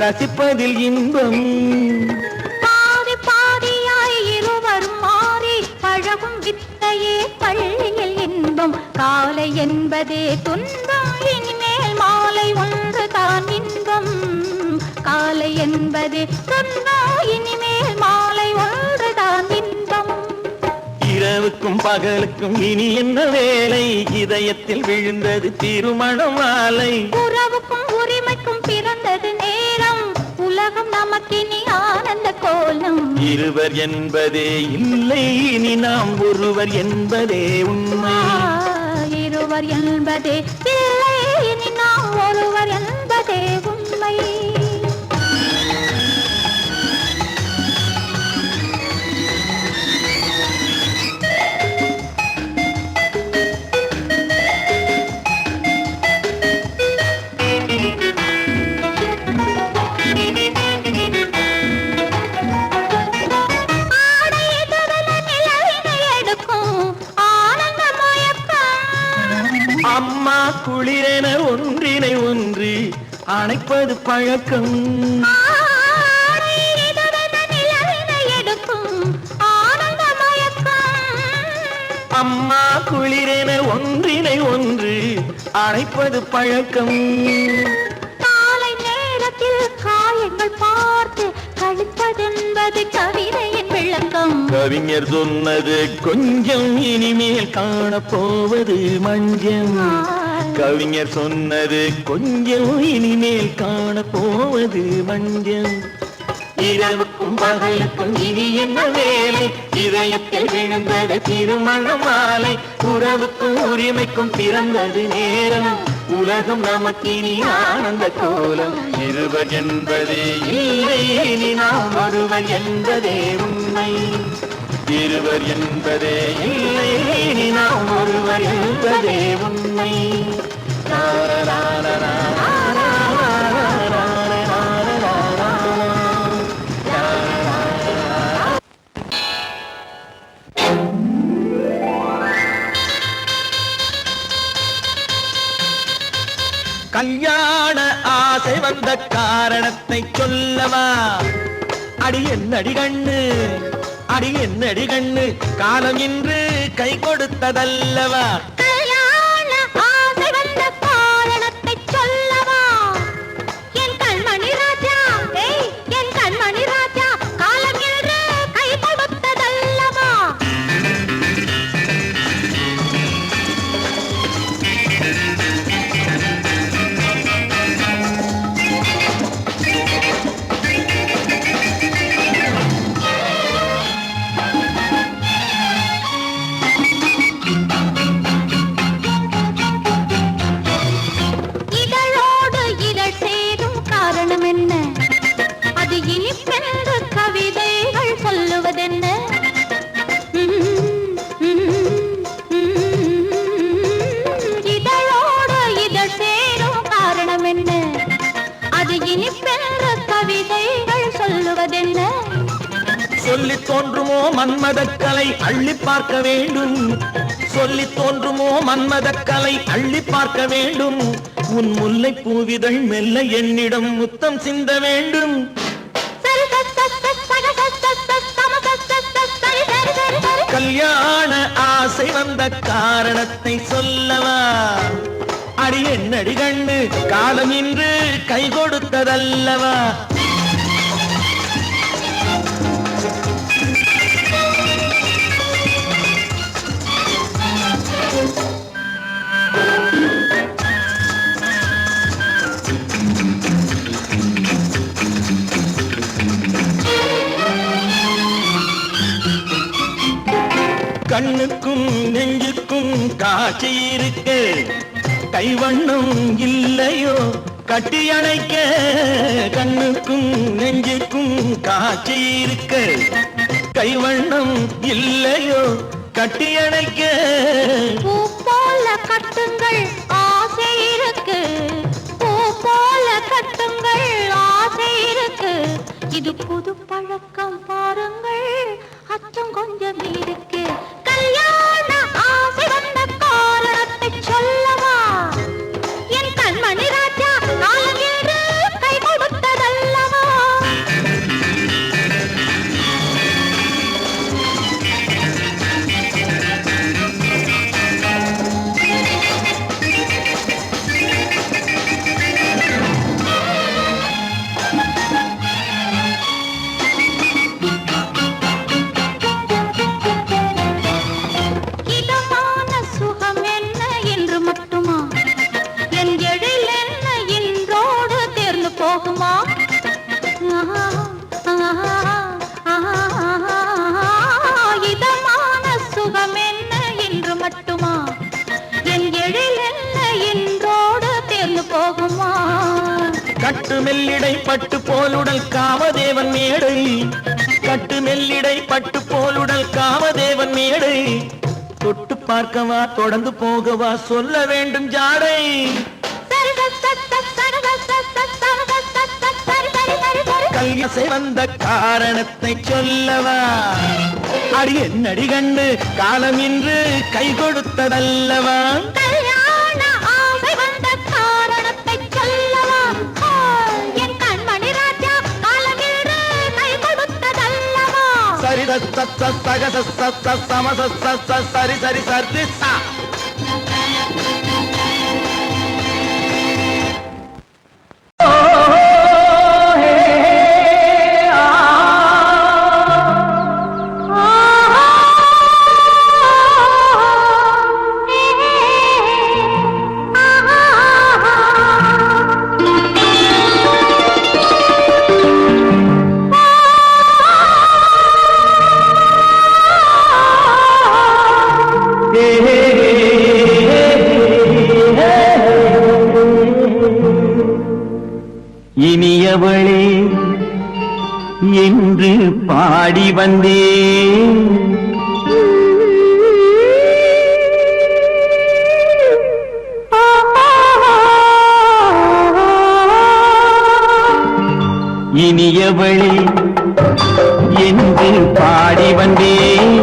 S1: ரசிப்பதில் இன்பம்
S2: பாதி பாதியாய் இருவர் மாறி பழகும் வித்தையே பள்ளியில் இன்பம் காலை என்பதே துன்பம் இனிமேல் மாலை ஒன்று தான் இன்பம் காலை என்பதே துன்பம் இனிமேல் மாலை ஒன்று தான் இன்பம்
S1: இரவுக்கும் பகலுக்கும் இனி என்ன வேலை இதயத்தில் விழுந்தது திருமண மாலை
S2: உறவுக்கும் உரிமைக்கும் பிறந்தது நேரம் உலகம் நமக்கினி ஆனந்த கோலம்
S1: இருவர் என்பதே இல்லை இனி நாம் ஒருவர் என்பதே உண்மை
S2: இருவர் என்பதே இல்லை இனி நாம் ஒருவர் என்பதே உண்மை.
S1: அம்மா குளிரென ஒன்றினை ஒன்று அணைப்பது பழக்கம். அம்மா குளிரென ஒன்றினை ஒன்று அணைப்பது பழக்கம்.
S2: காலை நேரத்தில் காயங்கள் பார்த்து கழிப்பதென்பது கவிதையின் விளக்கம்.
S1: கவிஞர் சொன்னது கொஞ்சம் இனிமேல் காணப்போவது மஞ்சள். கவிஞர் சொன்னது கொஞ்சம் இனிமேல் காணப்போவது மஞ்சள். இரவுக்கும் பகலுக்கும் இனி என்ன வேலை, இதயத்தில் விழுந்தது திருமண மாலை. உறவுக்கும் உரிமைக்கும் பிறந்தது நேரம், உலகம் நமக்கினி ஆனந்த கோலம். இருவர் என்பதே இல்லை, இனி நாம் ஒருவர் என்பதே உண்மை. இருவர் என்பதே இல்லை, இனி நாம் ஒருவர் என்பதே உண்மை. கல்யாண ஆசை வந்த காரணத்தை சொல்லவா? அடி என்னடி கண்ணு, அடி என்னடி கண்ணு, காலம் இன்று கை கொடுத்ததல்லவா?
S2: கல்யாண ஆசை வந்த காரணத்தை சொல்லவா? என் கண்மணி ராஜா, என் கண்மணி ராஜா, காலம் இன்று கை கொடுத்ததல்லவா?
S1: சொல்லி தோன்றுமோ மன்மதக்கலை அள்ளி பார்க்க வேண்டும். சொல்லி தோன்றுமோ மன்மதக்கலை அள்ளி பார்க்க வேண்டும். உன் முல்லை பூவிதழ் மெல்ல என்னிடம் முத்தம் சிந்த வேண்டும். கல்யாண ஆசை வந்த காரணத்தை சொல்லவா? அடி என்னடி கண்ணு, காலம் இன்று கை கொடுத்ததல்லவா? கண்ணுக்கும் நெஞ்சுக்கும் காட்சி இருக்க, கைவண்ணம் இல்லையோ கட்டி அணைக்க. கண்ணுக்கும் நெஞ்சுக்கும் காட்சி இருக்க, கைவண்ணம் இல்லையோ கட்டி அணைக்க.
S2: பூ போல கட்டுங்கள் ஆசை இருக்கு, பூ போல கட்டுங்கள் ஆசை இருக்கு. இது புது பழக்கம் பாருங்கள், அச்சம் கொஞ்சம் இருக்கு. கல்யாண ஆசை வந்த காரணத்தை சொல்லவா? என் கண்மணி ராஜா, காலம் என்று கை கொடுத்ததல்லவா?
S1: கட்டு மெல்லிடை பட்டு போலுடல் காமதேவன் மேடை கட்டு மெல்லிடை பட்டு போலுடல் காமதேவன் மேடை தொட்டு பார்க்கவா தொடர்ந்து போகவா சொல்ல வேண்டும் ஜாடை கல்யாசை வந்த காரணத்தை சொல்லவா அடி என்னடி கண்டு காலம் இன்று கை கொடுத்ததல்லவா சரி சரி சரி சா இனியவளே என்று பாடி வந்தேன் இனியவளே என்று பாடி வந்தேன்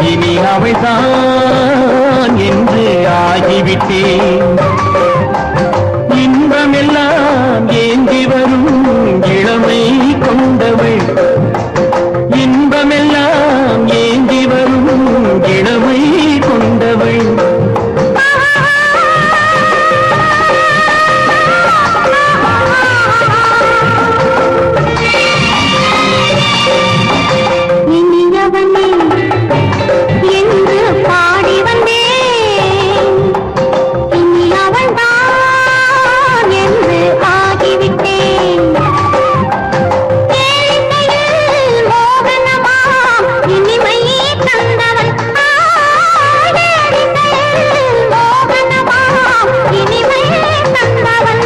S1: இனி அவள்தான் என்று ஆகிவிட்டேன் இன்பமெல்லாம் ஏந்தி வரும் இளமை கொண்டவள் இன்பமெல்லாம் ஏந்தி வரும் இளமை கொண்டவள்
S2: இனியவனே என்று பாடி வந்தேன் இனி அவள்தான் என்று ஆகிவிட்டேன் கேளிக்கையில் மோகனமாம் இனிமை தந்தவன் கேளிக்கையில் மோகனமாம் இனிமை தந்தவன்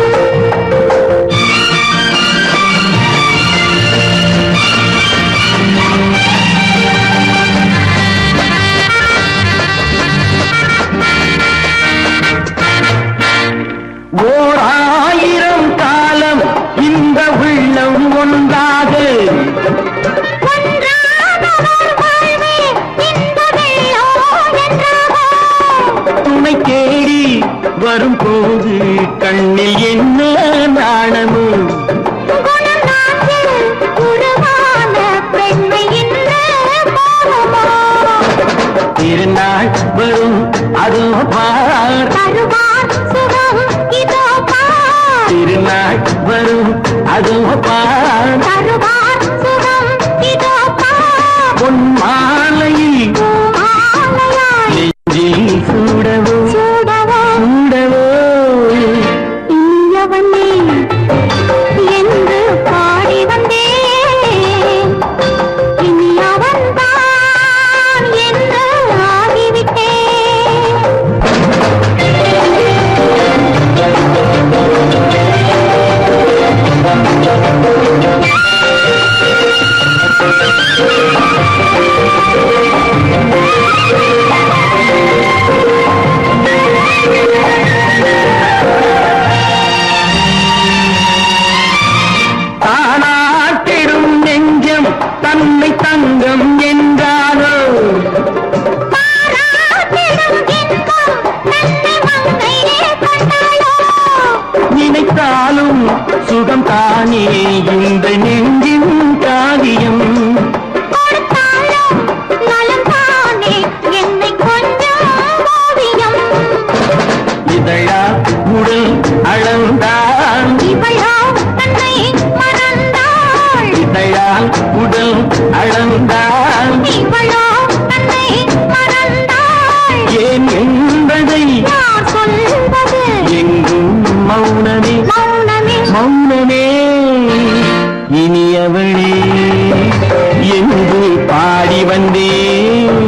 S1: ஓர் ஆயிரம் காலம் இந்த உள்ளம் ஒன்றாக துணை தேடி வரும்போது கண்ணில் என்ன நாணமும் திருநாள் வரும் அதோ பார் திருநாள் வரும் அதோ பார் பொன் மாலையில் நெஞ்சில் சூடவோ சூடவோ
S2: இனியவனே என்று பாடி வந்தேன் இனி அவன்தான் என்று ஆகிவிட்டேன்
S1: தானாட்டிடும் நெஞ்சம் தன்னை தங்கம் என்றாரோ நினைத்தாலும் சுகம் தானே இந்த நெஞ்சின் காவியம் இதழா உடல் அளந்தான் இதழால் உடல் அளந்தான் ஏன் என்பதை எங்கும் மௌனமே மௌனமே இனியவளே என்று பாடி வந்தேன்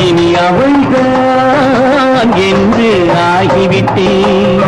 S1: இனி அவள்தான் என்று ஆகிவிட்டேன்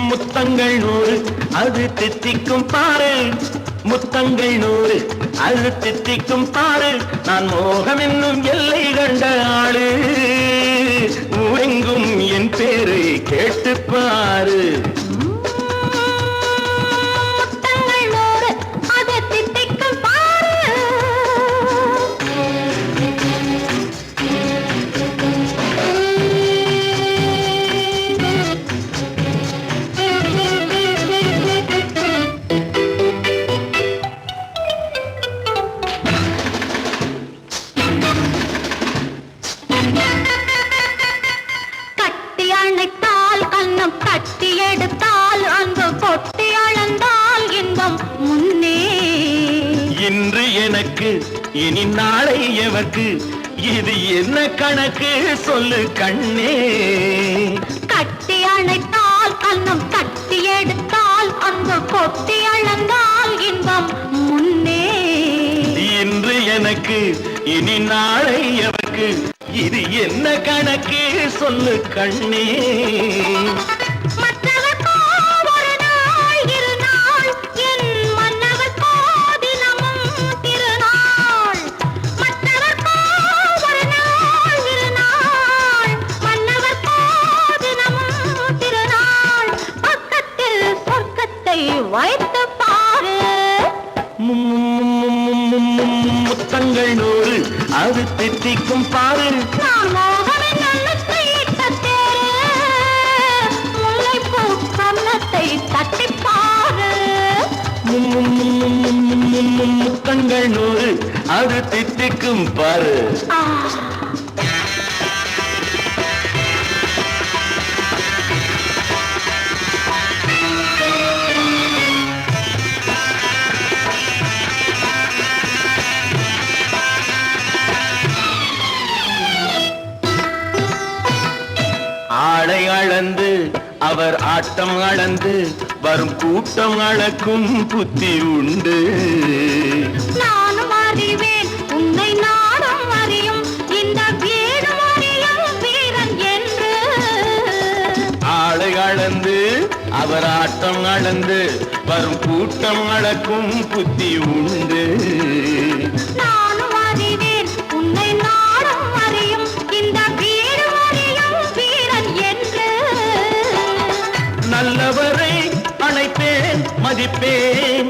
S1: முத்தங்கள் 100 அது தித்திக்கும் பாரு, முத்தங்கள் 100 அது தித்திக்கும் பாரு. நான் மோகம் என்னும் எல்லை கண்ட ஆளு, ஊரெங்கும் என் பேரை கேட்டு பாரு. இன்று எனக்கு இனி நாளை எவர்க்கு, இது என்ன கணக்கு சொல்லு கண்ணே.
S2: கட்டி அணைத்தால் கண்ணம் கட்டி எடுத்தால் அங்கு கொட்டி அளந்தால் இன்பம் முன்னே.
S1: இன்று எனக்கு இனி நாளை எவர்க்கு, இது என்ன கணக்கு சொல்லு கண்ணே.
S2: வைத்து பாரு.
S1: முத்தங்கள் 100 அது தித்திக்கும் பாரு.
S2: நான் மோகனின் எண்ணத்தை இட்ட தேரு, முல்லைப்பூ கன்னத்தை தட்டிப் பாரு.
S1: முத்தங்கள் 100 அது தித்திக்கும் பாரு. ஆளை அளந்து அவர் ஆட்டம் அளந்து வரும் கூட்டம் அளக்கும் புத்தி உண்டு.
S2: நானும் அறிவேன் உன்னை நாடும் அறியும் இந்த வீடு அறியும் வீரன் என்று.
S1: ஆளை அளந்து அவர் ஆட்டம் அளந்து வரும் கூட்டம் அளக்கும் புத்தி உண்டு.
S2: நானும் அறிவேன் உன்னை நாடும் அறியும் இந்த வீடு அறியும் வீரன் என்று.
S1: நல்லவரை அழைப்பேன் மதிப்பேன்,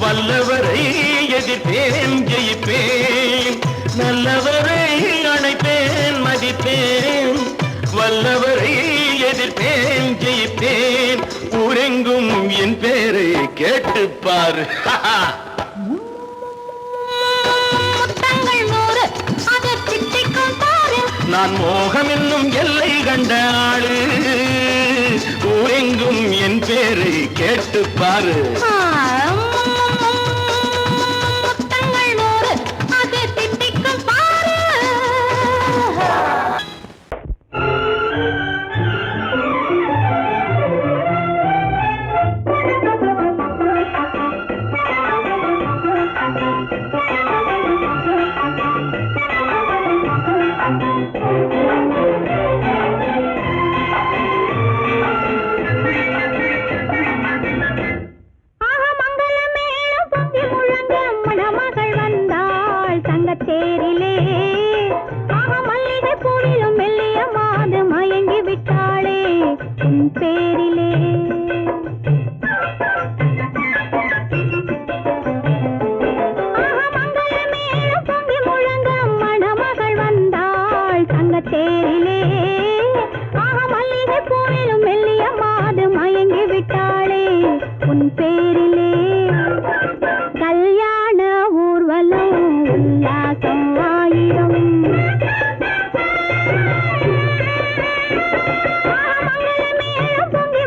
S1: வல்லவரை எதிர்ப்பேன் ஜெயிப்பேன். நல்லவரை அழைப்பேன் மதிப்பேன், வல்லவரை எதிர்ப்பேன் ஜெயிப்பேன். ஊரெங்கும் என் பேரை கேட்டுப்பார்.
S2: முத்தங்கள் 100 அது தித்திக்கும் பாரு.
S1: நான் மோகம் என்னும் எல்லை கண்ட ஆளு, ஊரெங்கும் என் பேரை கேட்டுப்பாரு.
S2: முத்தங்கள் 100 அது தித்திக்கும் பாரு. தேரிலே ஆக மல்லிகை பூவிலும் மெல்லிய மாது மயங்கி விட்டாளே உன் பேரிலே. ஆக மங்கள மேளம் பொங்கி முழங்க மணமகள் வந்தாள் தங்க தேரிலே. ஆக மல்லிகை பூவிலும் மெல்லிய மாது மயங்கி விட்டாளே உன் பேரிலே. கல்யாண ஊர்வலம் உல்லாசம் ஆயிரம், மங்கள மேளம் பொங்கி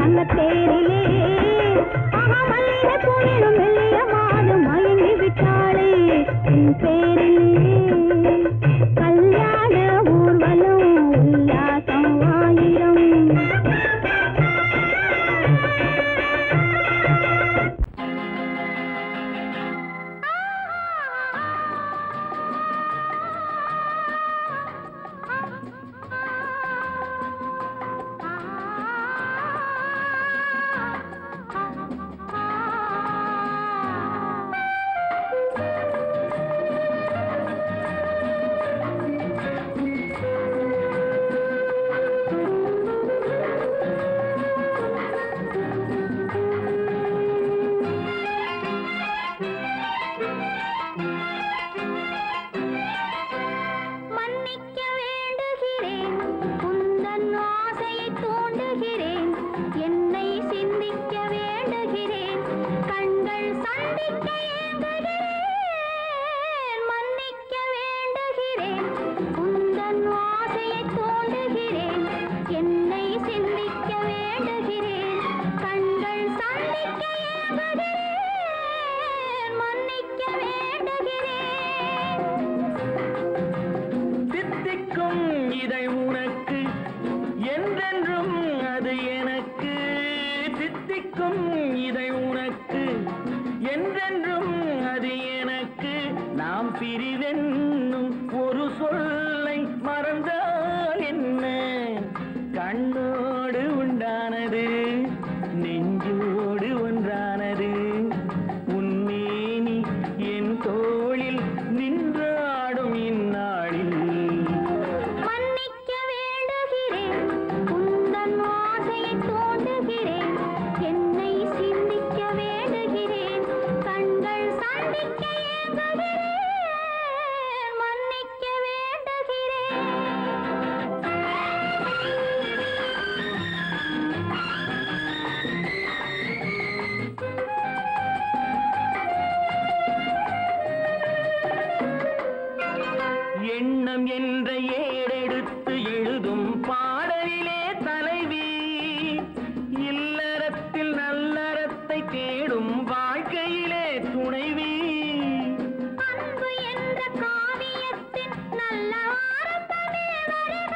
S2: தங்கத்தேரிலே மல்லிகை பூவிலும் மெல்லிய மாது மயங்கி விட்டாளே உன் பேரிலே கல்யாண ஊர்வலம் உல்லாசம் ஆயிரம்.
S1: பிரிவென்னும் ஒரு சொல்லை மறந்தால் என்ன? கண்ணோடு உண்டானது நெஞ்சோடு ஒன்றானது. உன்னேனி என் தோளில் நின்றாடும் இந்நாளில்
S2: மன்னிக்க வேண்டுகிறேன், உந்தன் ஆசையை தோண்டுகிறேன், என்னை சிந்திக்க வேண்டுகிறேன், கண்கள் சந்திக்க ஏங்குகிறேன், மன்னிக்க வேண்டுகிறேன்.
S1: எண்ணம் என்ற ஏடெடுத்து எழுதும் பாடலிலே தலைவி, இல்லறத்தில் நல்லறத்தை தேடும் வாழ்க்கையிலே துணைவி.
S2: அன்பு என்ற காவியத்தின் நல்ல ஆரம்பமே வருக,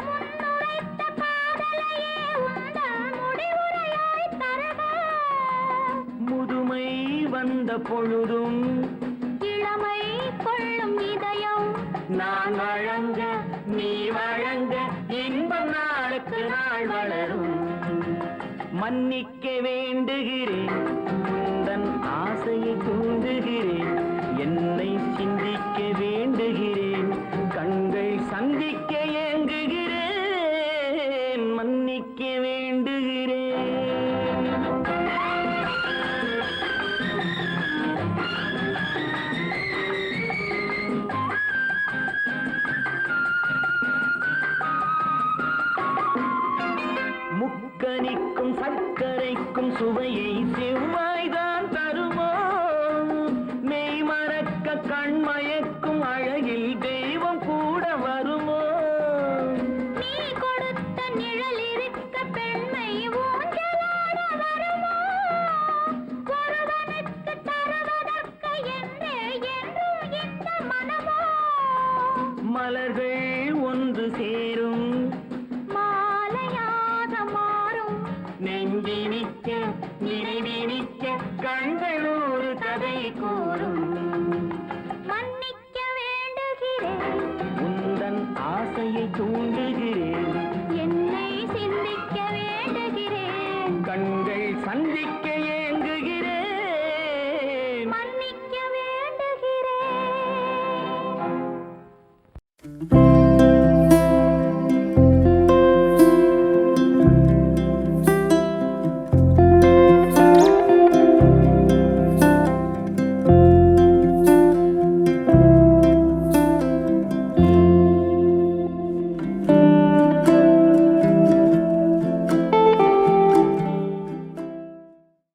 S2: முன்னுரைத்த காதலையே உந்தன் முடிவுரையாய் தருக.
S1: முதுமை வந்த பொழுதும்
S2: இளமை கொள்ளும் இதயம்
S1: நான் வழங்க நீ வழங்க இன்பம் நாளுக்கு நாள் வளரும். மன்னிக்க வேண்டுகிறேன், உந்தன் ஆசையை தூண்டுகிறேன், என்னை சிந்திக்க வேண்டுகிறேன், கண்கள் சந்திக்க ஏங்குகிறேன், மன்னிக்க வேண்டுகிறேன். முக்கனிக்கும் சர்க்கரைக்கும் சுவையை செவ்வாய்தான் தருமோ? மெய் மறக்க கண்மயக்கும் அழகில் தெய்வம் கூட வருமோ?
S2: நீ கொடுத்த நிழல் இருக்க பெண்மை ஊஞ்சலாட வருமோ? ஒருவனுக்கு தருவதற்கு என்றே என்றும் இந்த மனமோ?
S1: மலர்கள் ஒன்று சேரும்
S2: மாலையாக மாறும்
S1: நெஞ்சினிக்க நினைவினிக்க கண்கள் ஒரு கதை கூறும்.
S2: மன்னிக்க வேண்டுகிறேன்,
S1: உந்தன் ஆசையை தூண்டுகிறேன்,
S2: என்னை சிந்திக்க வேண்டுகிறேன்,
S1: கண்கள் சந்திக்க